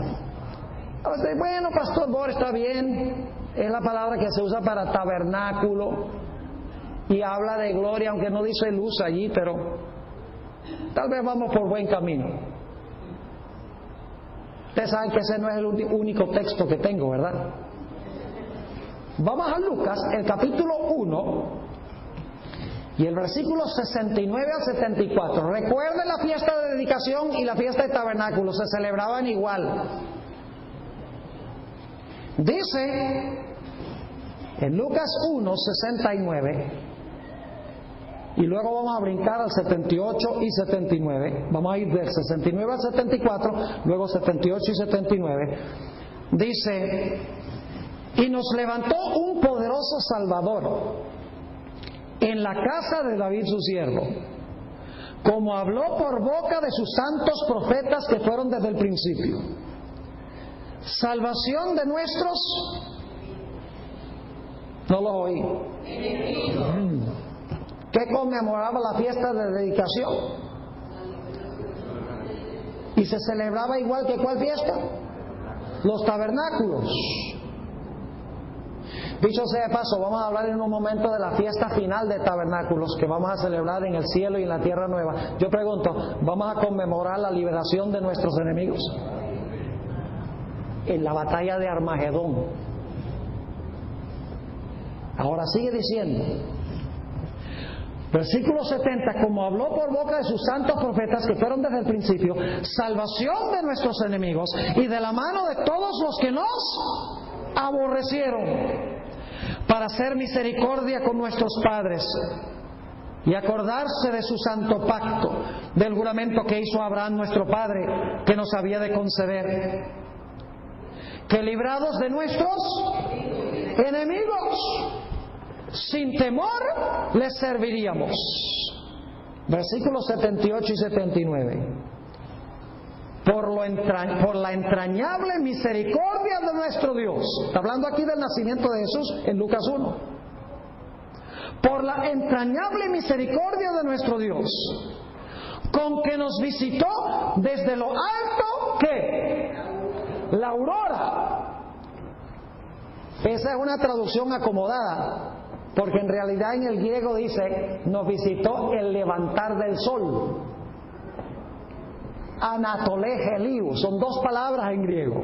Bueno, Pastor Boris, está bien. Es la palabra que se usa para tabernáculo y habla de gloria, aunque no dice luz allí, pero tal vez vamos por buen camino. Ustedes saben que ese no es el único texto que tengo, ¿verdad? Vamos a Lucas, el capítulo 1 y el versículo 69 al 74. Recuerden la fiesta de dedicación y la fiesta de tabernáculo, se celebraban igual. Dice en Lucas 1, 69, y luego vamos a brincar al 78 y 79. Vamos a ir del 69 al 74, luego 78 y 79. Dice: y nos levantó un poderoso Salvador en la casa de David su siervo, como habló por boca de sus santos profetas que fueron desde el principio. Salvación de nuestros... No los oí. ¿Qué conmemoraba la fiesta de dedicación? ¿Y se celebraba igual que cuál fiesta? Los tabernáculos. Dicho sea de paso, vamos a hablar en un momento de la fiesta final de tabernáculos que vamos a celebrar en el cielo y en la tierra nueva. Yo pregunto, ¿vamos a conmemorar la liberación de nuestros enemigos? En la batalla de Armagedón. Ahora sigue diciendo, versículo 70, como habló por boca de sus santos profetas que fueron desde el principio, salvación de nuestros enemigos y de la mano de todos los que nos aborrecieron, para hacer misericordia con nuestros padres y acordarse de su santo pacto, del juramento que hizo Abraham nuestro padre, que nos había de conceder, que librados de nuestros enemigos, sin temor les serviríamos. Versículos 78 y 79. Por la entrañable misericordia de nuestro Dios. Está hablando aquí del nacimiento de Jesús en Lucas 1. Por la entrañable misericordia de nuestro Dios, con que nos visitó desde lo alto, ¿qué? La aurora. Esa es una traducción acomodada, porque en realidad en el griego dice, nos visitó el levantar del sol. Anatolé, Heliu, son dos palabras en griego.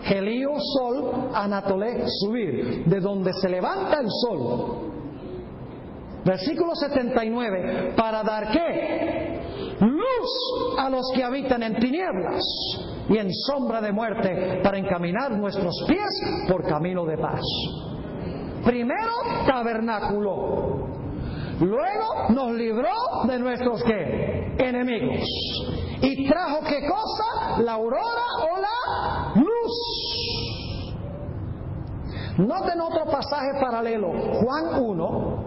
Heliu, sol, Anatolé, subir, de donde se levanta el sol. Versículo 79, para dar ¿qué? Luz a los que habitan en tinieblas y en sombra de muerte, para encaminar nuestros pies por camino de paz. Primero, tabernáculo. Luego nos libró de nuestros ¿qué? Enemigos. Y trajo ¿qué cosa? La aurora o la luz. Noten otro pasaje paralelo. Juan 1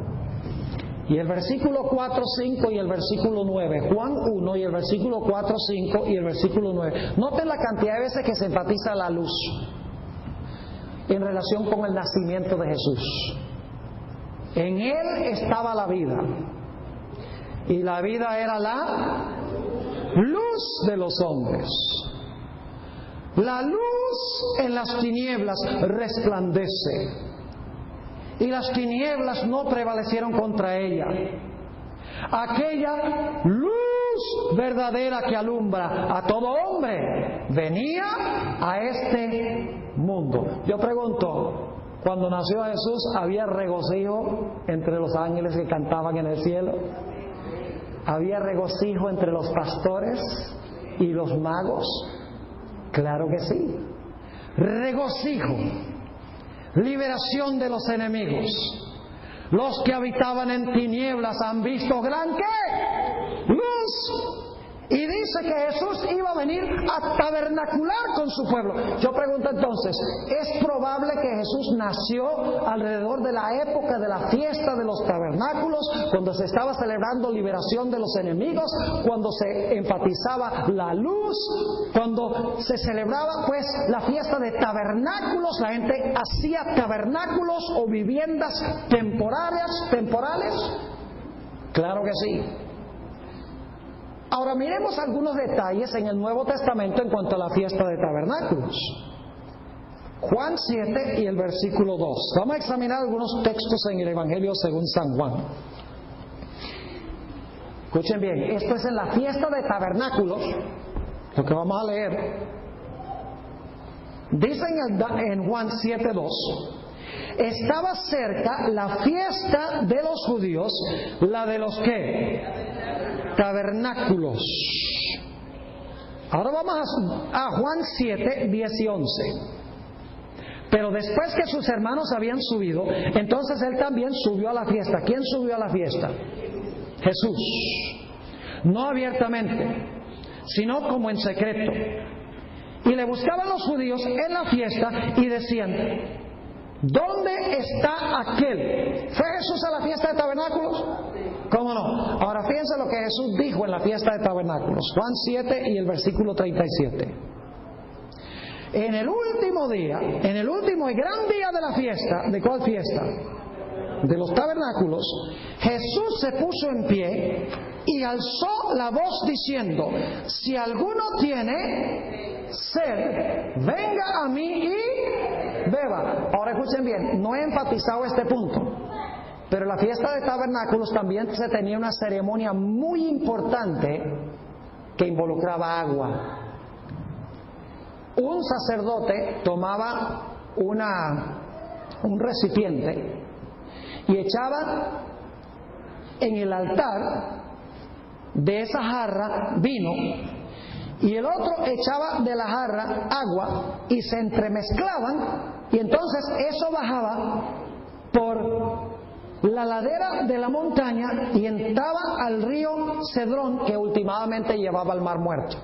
y el versículo 4, 5 y el versículo 9. Juan 1 y el versículo 4, 5 y el versículo 9. Noten la cantidad de veces que se enfatiza la luz en relación con el nacimiento de Jesús. En Él estaba la vida, y la vida era la luz de los hombres. La luz en las tinieblas resplandece, y las tinieblas no prevalecieron contra ella. Aquella luz verdadera que alumbra a todo hombre venía a este mundo. Yo pregunto, cuando nació Jesús, ¿había regocijo entre los ángeles que cantaban en el cielo? ¿Había regocijo entre los pastores y los magos? Claro que sí. Regocijo, liberación de los enemigos. Los que habitaban en tinieblas han visto gran ¿qué? Luz. Y dice que Jesús iba a venir a tabernacular con su pueblo. Yo pregunto entonces, ¿es probable que Jesús nació alrededor de la época de la fiesta de los tabernáculos, cuando se estaba celebrando liberación de los enemigos, cuando se enfatizaba la luz, cuando se celebraba pues la fiesta de tabernáculos? La gente hacía tabernáculos o viviendas temporales. Claro que sí. Ahora miremos algunos detalles en el Nuevo Testamento en cuanto a la fiesta de tabernáculos. Juan 7 y el versículo 2. Vamos a examinar algunos textos en el Evangelio según San Juan. Escuchen bien, esto es en la fiesta de tabernáculos, lo que vamos a leer. Dice en Juan 7:2: estaba cerca la fiesta de los judíos, la de los ¿qué? Tabernáculos. Ahora vamos a Juan 7, 10 y 11. Pero después que sus hermanos habían subido, entonces él también subió a la fiesta. ¿Quién subió a la fiesta? Jesús. No abiertamente, sino como en secreto. Y le buscaban los judíos en la fiesta y decían: ¿dónde está aquel? ¿Fue Jesús a la fiesta de tabernáculos? ¿Cómo no? Ahora fíjense lo que Jesús dijo en la fiesta de tabernáculos. Juan 7 y el versículo 37. En el último día, en el último y gran día de la fiesta, ¿de cuál fiesta? De los tabernáculos, Jesús se puso en pie y alzó la voz diciendo: si alguno tiene sed, venga a mí y beba. Ahora escuchen bien, no he enfatizado este punto, pero en la fiesta de tabernáculos también se tenía una ceremonia muy importante que involucraba agua. Un sacerdote tomaba un recipiente y echaba en el altar de esa jarra vino, y el otro echaba de la jarra agua, y se entremezclaban, y entonces eso bajaba por la ladera de la montaña y entraba al río Cedrón, que últimamente llevaba al Mar Muerto.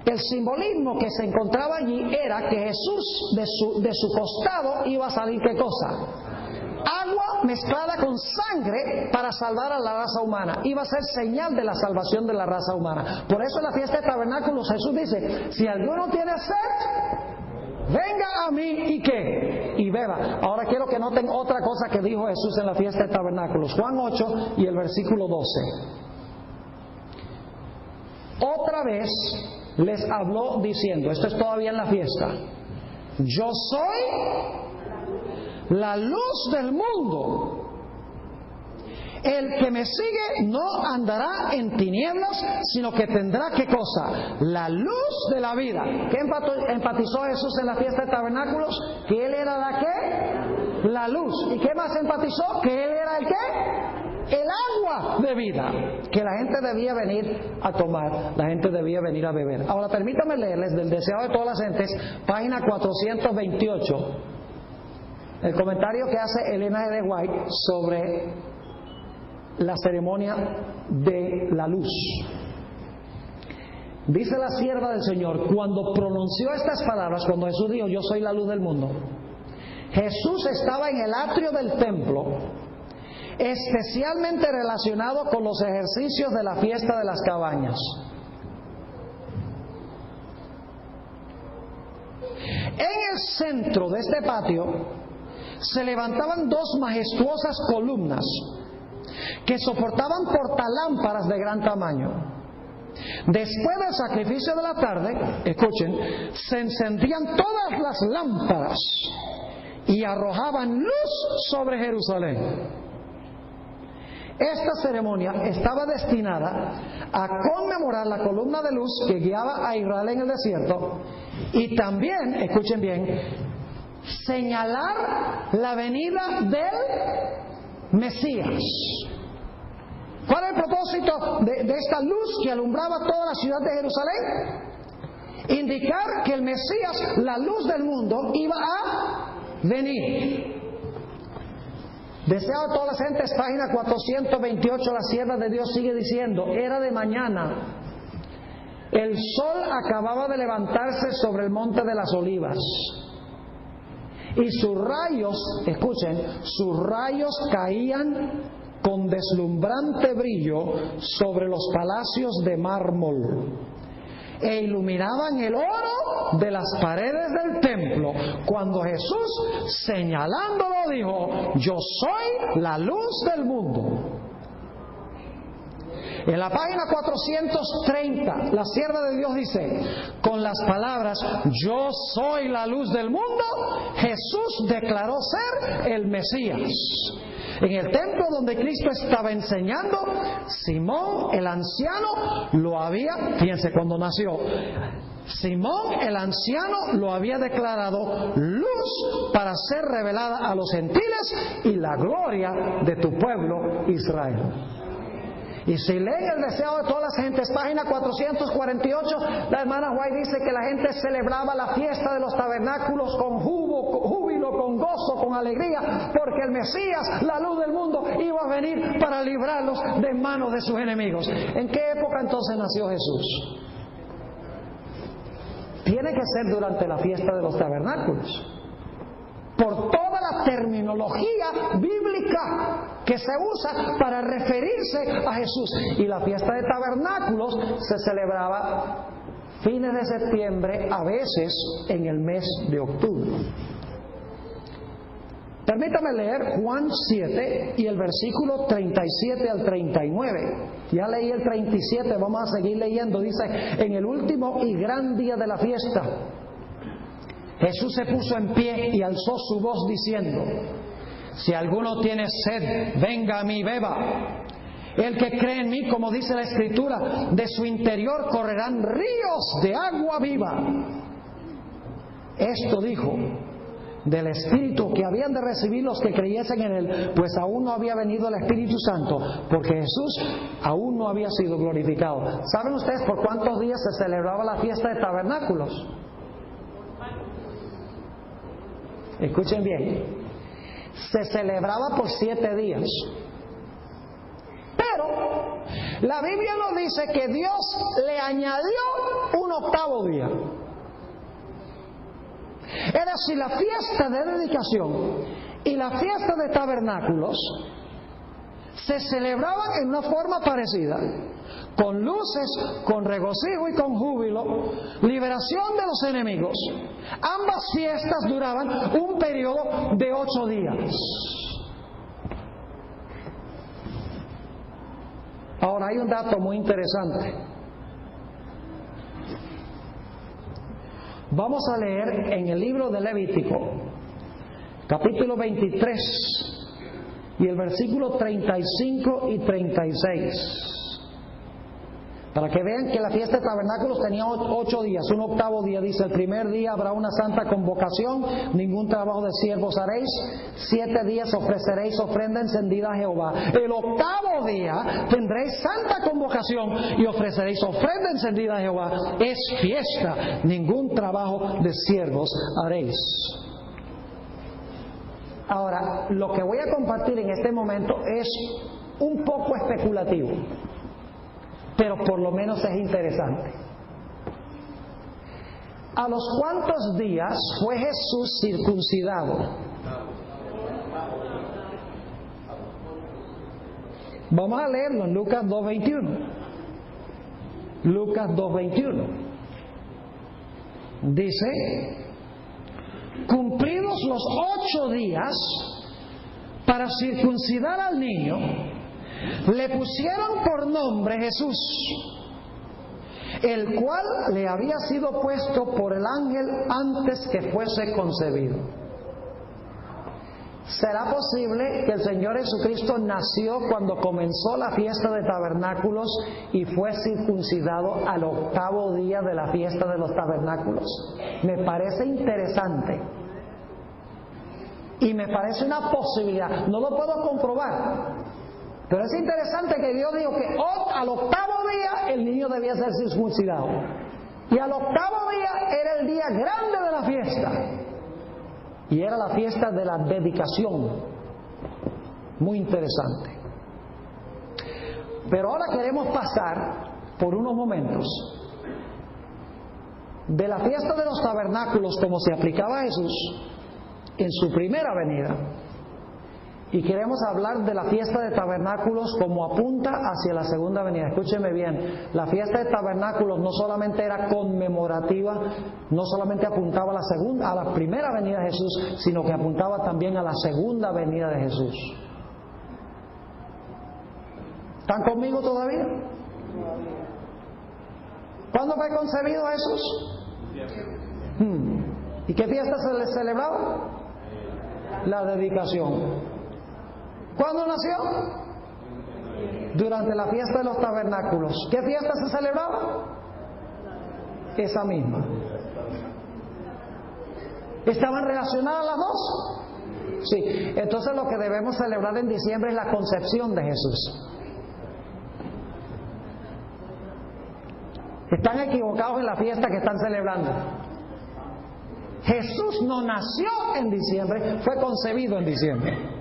El simbolismo que se encontraba allí era que Jesús de su costado iba a salir ¿qué cosa? Agua mezclada con sangre para salvar a la raza humana. Iba a ser señal de la salvación de la raza humana. Por eso en la fiesta de tabernáculos Jesús dice: si alguno tiene sed, venga a mí y ¿qué? Y beba. Ahora quiero que noten otra cosa que dijo Jesús en la fiesta de tabernáculos. Juan 8 y el versículo 12. Otra vez les habló diciendo, esto es todavía en la fiesta: yo soy la luz del mundo. El que me sigue no andará en tinieblas, sino que tendrá ¿qué cosa? La luz de la vida. ¿Qué enfatizó Jesús en la fiesta de tabernáculos? Que Él era la ¿qué? La luz. ¿Y qué más enfatizó? Que Él era el ¿qué? El agua de vida, que la gente debía venir a tomar, la gente debía venir a beber. Ahora permítanme leerles del Deseado de todas las gentes, página 428, el comentario que hace Elena G. White sobre la ceremonia de la luz. Dice la sierva del Señor: cuando pronunció estas palabras, cuando Jesús dijo yo soy la luz del mundo, Jesús estaba en el atrio del templo, especialmente relacionado con los ejercicios de la fiesta de las cabañas. En el centro de este patio se levantaban dos majestuosas columnas que soportaban portalámparas de gran tamaño. Después del sacrificio de la tarde, escuchen, se encendían todas las lámparas y arrojaban luz sobre Jerusalén. Esta ceremonia estaba destinada a conmemorar la columna de luz que guiaba a Israel en el desierto y también, escuchen bien, señalar la venida del Mesías. ¿Cuál es el propósito de esta luz que alumbraba toda la ciudad de Jerusalén? Indicar que el Mesías, la luz del mundo, iba a venir. Deseado de todas las gentes, página 428, la sierva de Dios sigue diciendo: era de mañana, el sol acababa de levantarse sobre el monte de las Olivas y sus rayos, escuchen, sus rayos caían con deslumbrante brillo sobre los palacios de mármol e iluminaban el oro de las paredes del templo, cuando Jesús, señalándolo, dijo: yo soy la luz del mundo. En la página 430, la sierva de Dios dice, con las palabras yo soy la luz del mundo, Jesús declaró ser el Mesías. En el templo donde Cristo estaba enseñando, Simón el anciano lo había, fíjense cuando nació, Simón el anciano lo había declarado luz para ser revelada a los gentiles y la gloria de tu pueblo Israel. Y si leen el deseo de todas las gentes, página 448, la hermana White dice que la gente celebraba la fiesta de los tabernáculos con júbilo, con gozo, con alegría, porque el Mesías, la luz del mundo, iba a venir para librarlos de manos de sus enemigos. ¿En qué época entonces nació Jesús? Tiene que ser durante la fiesta de los tabernáculos, por toda la terminología bíblica que se usa para referirse a Jesús. Y la fiesta de tabernáculos se celebraba fines de septiembre, a veces en el mes de octubre. Permítame leer Juan 7 y el versículo 37 al 39. Ya leí el 37, vamos a seguir leyendo. Dice: en el último y gran día de la fiesta, Jesús se puso en pie y alzó su voz diciendo: si alguno tiene sed, venga a mí y beba. El que cree en mí, como dice la Escritura, de su interior correrán ríos de agua viva. Esto dijo del Espíritu que habían de recibir los que creyesen en Él, pues aún no había venido el Espíritu Santo, porque Jesús aún no había sido glorificado. ¿Saben ustedes por cuántos días se celebraba la fiesta de tabernáculos? Escuchen bien, se celebraba por 7 días. Pero la Biblia nos dice que Dios le añadió un 8º día. Es decir, la fiesta de dedicación y la fiesta de tabernáculos se celebraban en una forma parecida, con luces, con regocijo y con júbilo, liberación de los enemigos. Ambas fiestas duraban un periodo de 8 días. Ahora hay un dato muy interesante. Vamos a leer en el libro de Levítico, capítulo 23, y el versículo 35 y 36. Para que vean que la fiesta de tabernáculos tenía 8 días. Un 8º día dice: el primer día habrá una santa convocación, ningún trabajo de siervos haréis. 7 días ofreceréis ofrenda encendida a Jehová. El 8º día tendréis santa convocación y ofreceréis ofrenda encendida a Jehová. Es fiesta, ningún trabajo de siervos haréis. Ahora, lo que voy a compartir en este momento es un poco especulativo, pero por lo menos es interesante. ¿A los cuántos días fue Jesús circuncidado? Vamos a leerlo en Lucas 2:21. Lucas 2:21 dice: cumplidos los 8 días para circuncidar al niño, le pusieron por nombre Jesús, el cual le había sido puesto por el ángel antes que fuese concebido. ¿Será posible que el Señor Jesucristo nació cuando comenzó la fiesta de tabernáculos y fue circuncidado al 8º día de la fiesta de los tabernáculos? Me parece interesante. Y me parece una posibilidad. No lo puedo comprobar. Pero es interesante que Dios dijo que al 8º día el niño debía ser circuncidado. Y al 8º día era el día grande de la fiesta. Y era la fiesta de la dedicación. Muy interesante. Pero ahora queremos pasar por unos momentos de la fiesta de los tabernáculos como se aplicaba a Jesús en su primera venida. Y queremos hablar de la fiesta de tabernáculos como apunta hacia la segunda venida. Escúcheme bien, la fiesta de tabernáculos no solamente era conmemorativa, no solamente apuntaba a la primera venida de Jesús, sino que apuntaba también a la segunda venida de Jesús. ¿Están conmigo todavía? ¿Cuándo fue concebido Jesús? ¿Y qué fiesta se le celebraba? La dedicación. ¿Cuándo nació? Durante la fiesta de los tabernáculos. ¿Qué fiesta se celebraba? Esa misma. ¿Estaban relacionadas las dos? Sí. Entonces lo que debemos celebrar en diciembre es la concepción de Jesús. Están equivocados en la fiesta que están celebrando. Jesús no nació en diciembre, fue concebido en diciembre.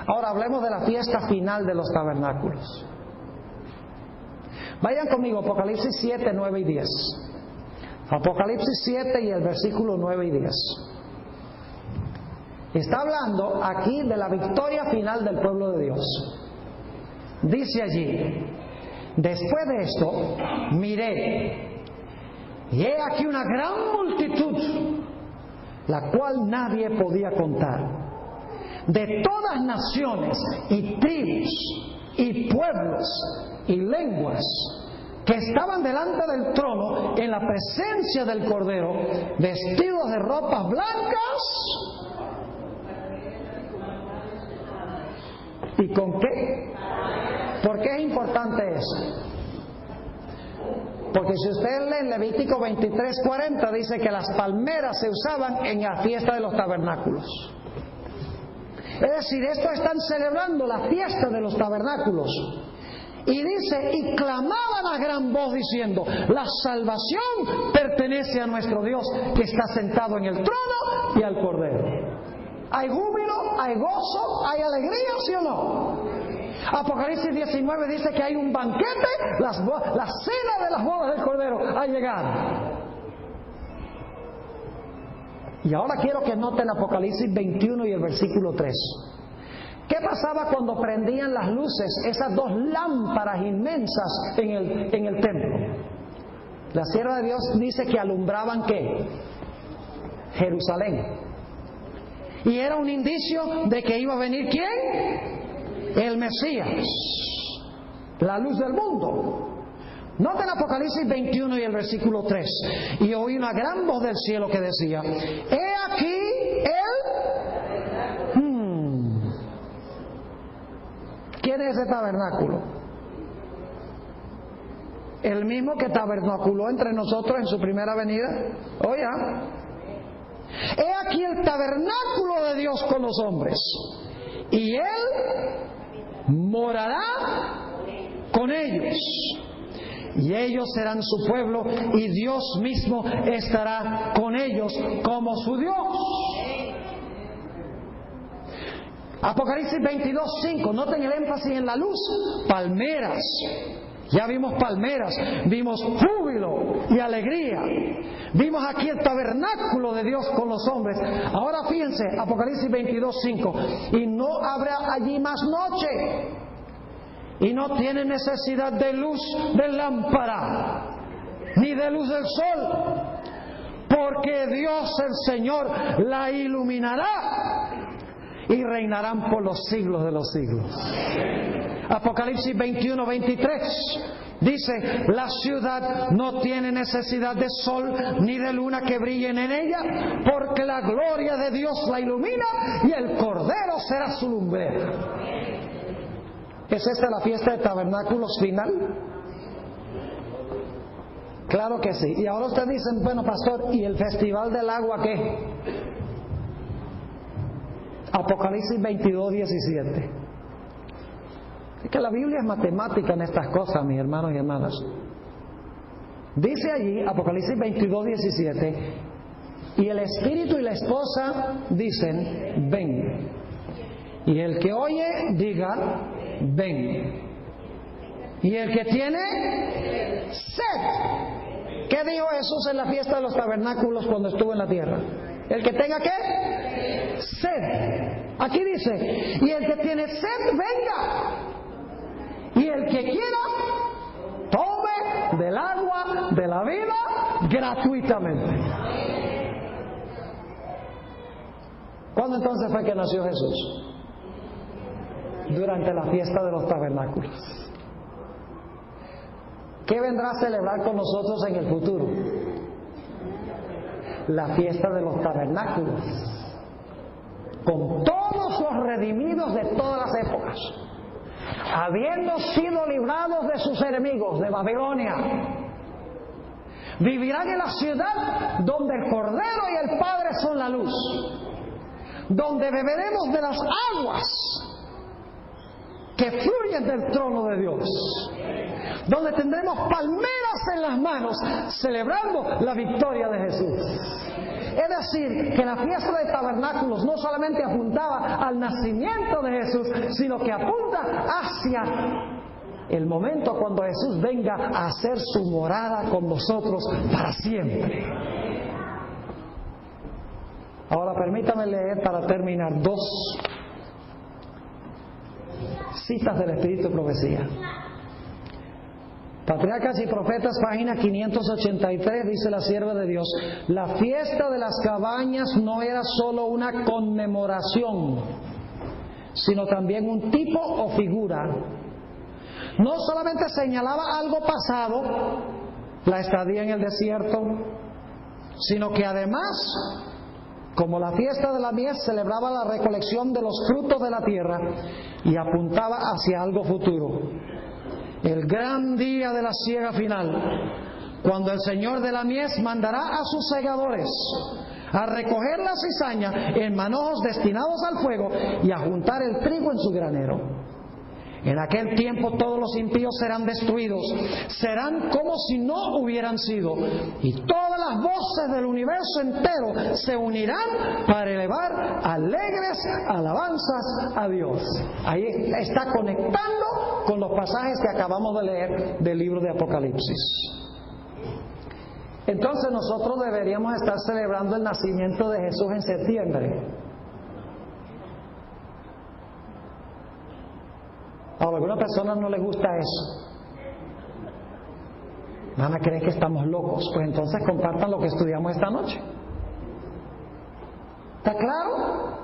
Ahora hablemos de la fiesta final de los tabernáculos. Vayan conmigo, Apocalipsis 7, 9 y 10. Apocalipsis 7 y el versículo 9 y 10. Está hablando aquí de la victoria final del pueblo de Dios. Dice allí: después de esto, miré, y he aquí una gran multitud, la cual nadie podía contar, de todas naciones y tribus y pueblos y lenguas, que estaban delante del trono en la presencia del Cordero, vestidos de ropas blancas. ¿Y con qué? ¿Por qué es importante eso? Porque si ustedes leen Levítico 23:40, dice que las palmeras se usaban en la fiesta de los tabernáculos. Es decir, estos están celebrando la fiesta de los tabernáculos. Y dice, y clamaban a gran voz diciendo: la salvación pertenece a nuestro Dios, que está sentado en el trono y al Cordero. ¿Hay júbilo? ¿Hay gozo? ¿Hay alegría? ¿Sí o no? Apocalipsis 19 dice que hay un banquete, la cena de las bodas del Cordero ha llegado. Y ahora quiero que noten Apocalipsis 21 y el versículo 3. ¿Qué pasaba cuando prendían las luces, esas dos lámparas inmensas en el templo? La sierva de Dios dice que alumbraban ¿qué? Jerusalén. Y era un indicio de que iba a venir ¿quién? El Mesías, la luz del mundo. Noten Apocalipsis 21 y el versículo 3. Y oí una gran voz del cielo que decía: he aquí ¿Quién es ese tabernáculo? El mismo que tabernaculó entre nosotros en su primera venida. Oye, he aquí el tabernáculo de Dios con los hombres, y Él morará con ellos, y ellos serán su pueblo, y Dios mismo estará con ellos como su Dios. Apocalipsis 22:5. Noten el énfasis en la luz. Palmeras. Ya vimos palmeras, vimos júbilo y alegría. Vimos aquí el tabernáculo de Dios con los hombres. Ahora fíjense, Apocalipsis 22:5. Y no habrá allí más noche, y no tiene necesidad de luz de lámpara, ni de luz del sol, porque Dios el Señor la iluminará, y reinarán por los siglos de los siglos. Apocalipsis 21:23 Dice, la ciudad no tiene necesidad de sol ni de luna que brillen en ella, porque la gloria de Dios la ilumina y el Cordero será su lumbrera. ¿Es esta la fiesta de tabernáculos final? Claro que sí. Y ahora ustedes dicen, bueno, pastor, ¿y el festival del agua qué? Apocalipsis 22:17. Es que la Biblia es matemática en estas cosas, mis hermanos y hermanas. Dice allí, Apocalipsis 22:17, y el espíritu y la esposa dicen, ven. Y el que oye, diga, ven. Y el que tiene sed. ¿Qué dijo Jesús en la fiesta de los tabernáculos cuando estuvo en la tierra? El que tenga ¿qué? Sed. Aquí dice, y el que tiene sed, venga. Y el que quiera, tome del agua de la vida gratuitamente. ¿Cuándo entonces fue que nació Jesús? Durante la fiesta de los tabernáculos. ¿Qué vendrá a celebrar con nosotros en el futuro? La fiesta de los tabernáculos, con todos los redimidos de todas las épocas, habiendo sido librados de sus enemigos, de Babilonia, vivirán en la ciudad donde el Cordero y el Padre son la luz, donde beberemos de las aguas que fluyen del trono de Dios, donde tendremos palmeras en las manos celebrando la victoria de Jesús. Es decir, que la fiesta de tabernáculos no solamente apuntaba al nacimiento de Jesús, sino que apunta hacia el momento cuando Jesús venga a hacer su morada con nosotros para siempre. Ahora permítame leer para terminar 2 citas del Espíritu de Profecía. Patriarcas y Profetas, página 583, dice la sierva de Dios: la fiesta de las cabañas no era solo una conmemoración, sino también un tipo o figura. No solamente señalaba algo pasado, la estadía en el desierto, sino que además, como la fiesta de la mies celebraba la recolección de los frutos de la tierra y apuntaba hacia algo futuro. El gran día de la siega final, cuando el Señor de la mies mandará a sus segadores a recoger la cizaña en manojos destinados al fuego y a juntar el trigo en su granero. En aquel tiempo todos los impíos serán destruidos, serán como si no hubieran sido, y todas las voces del universo entero se unirán para elevar alegres alabanzas a Dios. Ahí está conectando con los pasajes que acabamos de leer del libro de Apocalipsis. Entonces nosotros deberíamos estar celebrando el nacimiento de Jesús en septiembre. A algunas personas no les gusta eso. Van a creer que estamos locos. Pues entonces compartan lo que estudiamos esta noche. ¿Está claro?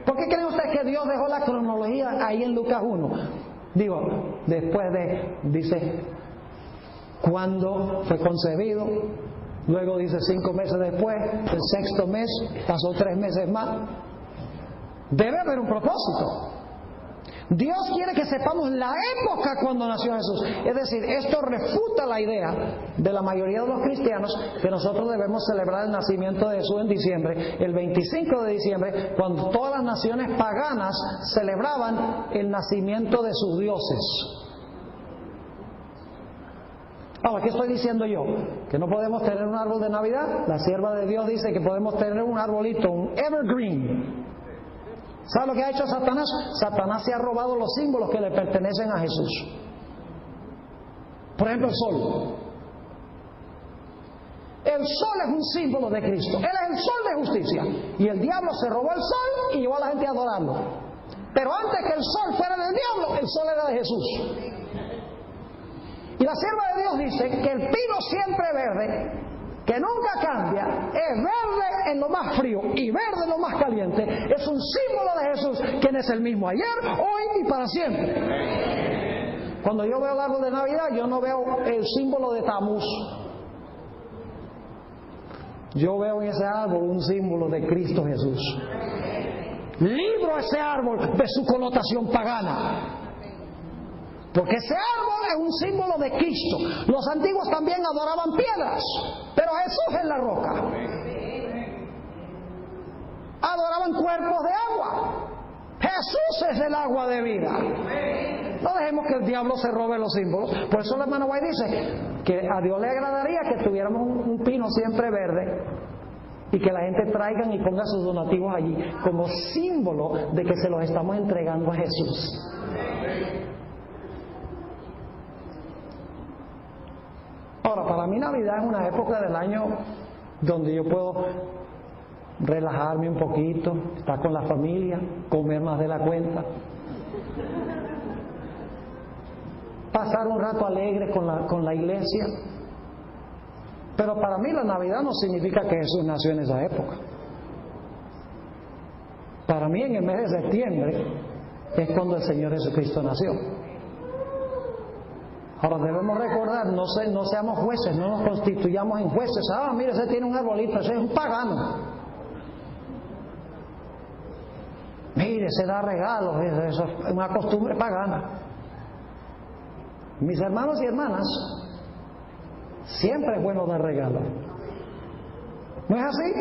¿Por qué creen ustedes que Dios dejó la cronología ahí en Lucas 1? Digo, después dice cuándo fue concebido, luego dice 5 meses después, el 6º mes, pasó 3 meses más. Debe haber un propósito. Dios quiere que sepamos la época cuando nació Jesús. Es decir, esto refuta la idea de la mayoría de los cristianos que nosotros debemos celebrar el nacimiento de Jesús en diciembre, el 25 de diciembre, cuando todas las naciones paganas celebraban el nacimiento de sus dioses. Ahora, ¿qué estoy diciendo yo? Que no podemos tener un árbol de Navidad. La sierva de Dios dice que podemos tener un arbolito, un evergreen. ¿Sabe lo que ha hecho Satanás? Satanás se ha robado los símbolos que le pertenecen a Jesús. Por ejemplo, el sol. El sol es un símbolo de Cristo. Él es el sol de justicia. Y el diablo se robó el sol y llevó a la gente a adorarlo. Pero antes que el sol fuera del diablo, el sol era de Jesús. Y la sierva de Dios dice que el pino siempre verde, que nunca cambia, es verde en lo más frío y verde en lo más caliente. Es un símbolo de Jesús, quien es el mismo ayer, hoy y para siempre. Cuando yo veo el árbol de Navidad, yo no veo el símbolo de Tamuz. Yo veo en ese árbol un símbolo de Cristo Jesús. Libro ese árbol de su connotación pagana. Porque ese árbol es un símbolo de Cristo. Los antiguos también adoraban piedras, pero Jesús es la roca. Adoraban cuerpos de agua. Jesús es el agua de vida. No dejemos que el diablo se robe los símbolos. Por eso la hermana White dice que a Dios le agradaría que tuviéramos un pino siempre verde y que la gente traigan y ponga sus donativos allí como símbolo de que se los estamos entregando a Jesús. Ahora, para mí Navidad es una época del año donde yo puedo relajarme un poquito, estar con la familia, comer más de la cuenta, pasar un rato alegre con la iglesia. Pero para mí la Navidad no significa que Jesús nació en esa época. Para mí en el mes de septiembre es cuando el Señor Jesucristo nació. Ahora debemos recordar, no seamos jueces, no nos constituyamos en jueces. Mire, ese tiene un arbolito, ese es un pagano. Mire, se da regalos, eso es una costumbre pagana. Mis hermanos y hermanas, siempre es bueno dar regalos. ¿No es así?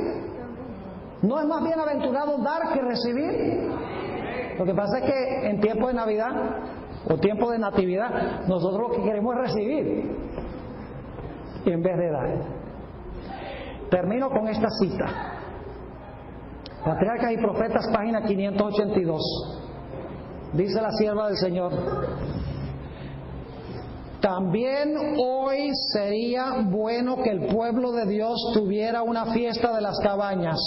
¿No es más bienaventurado dar que recibir? Lo que pasa es que en tiempo de Navidad o tiempo de natividad, nosotros lo que queremos es recibir en vez de dar. Termino con esta cita. Patriarcas y Profetas, página 582. Dice la sierva del Señor: también hoy sería bueno que el pueblo de Dios tuviera una fiesta de las cabañas.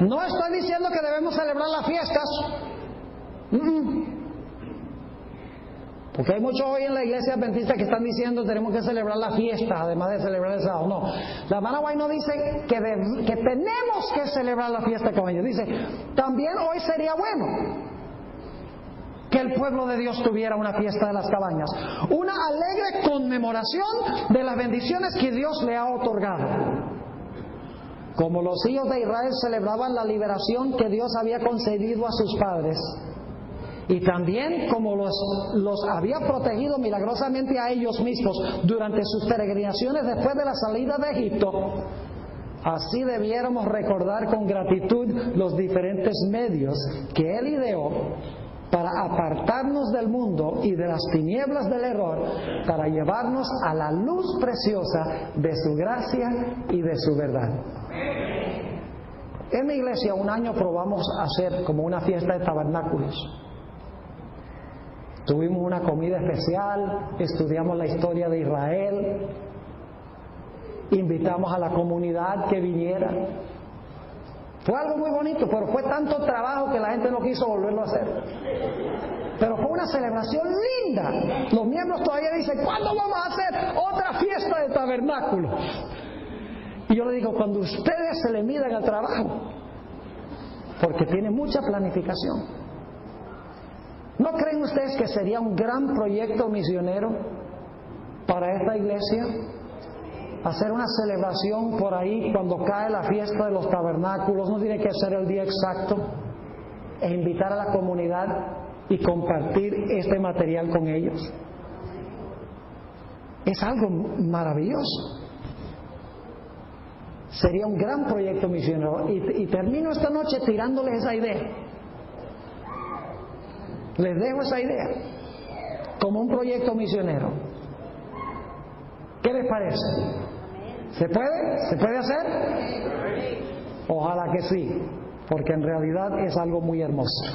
No estoy diciendo que debemos celebrar las fiestas. Porque hay muchos hoy en la iglesia adventista que están diciendo que tenemos que celebrar la fiesta, además de celebrar el sábado. No, la hermana White no dice que tenemos que celebrar la fiesta de cabañas. Dice, también hoy sería bueno que el pueblo de Dios tuviera una fiesta de las cabañas, una alegre conmemoración de las bendiciones que Dios le ha otorgado. Como los hijos de Israel celebraban la liberación que Dios había concedido a sus padres, y también como los había protegido milagrosamente a ellos mismos durante sus peregrinaciones después de la salida de Egipto, así debiéramos recordar con gratitud los diferentes medios que Él ideó para apartarnos del mundo y de las tinieblas del error, para llevarnos a la luz preciosa de su gracia y de su verdad. En mi iglesia un año probamos hacer como una fiesta de tabernáculos. Tuvimos una comida especial, estudiamos la historia de Israel, invitamos a la comunidad que viniera. Fue algo muy bonito, pero fue tanto trabajo que la gente no quiso volverlo a hacer. Pero fue una celebración linda. Los miembros todavía dicen, ¿cuándo vamos a hacer otra fiesta de tabernáculo? Y yo le digo, cuando ustedes se le midan al trabajo, porque tiene mucha planificación. ¿No creen ustedes que sería un gran proyecto misionero para esta iglesia hacer una celebración por ahí cuando cae la fiesta de los tabernáculos? No tiene que ser el día exacto, e invitar a la comunidad y compartir este material con ellos. Es algo maravilloso. Sería un gran proyecto misionero. Y termino esta noche tirándoles esa idea. Les dejo esa idea como un proyecto misionero. ¿Qué les parece? ¿Se puede? ¿Se puede hacer? Ojalá que sí, porque en realidad es algo muy hermoso.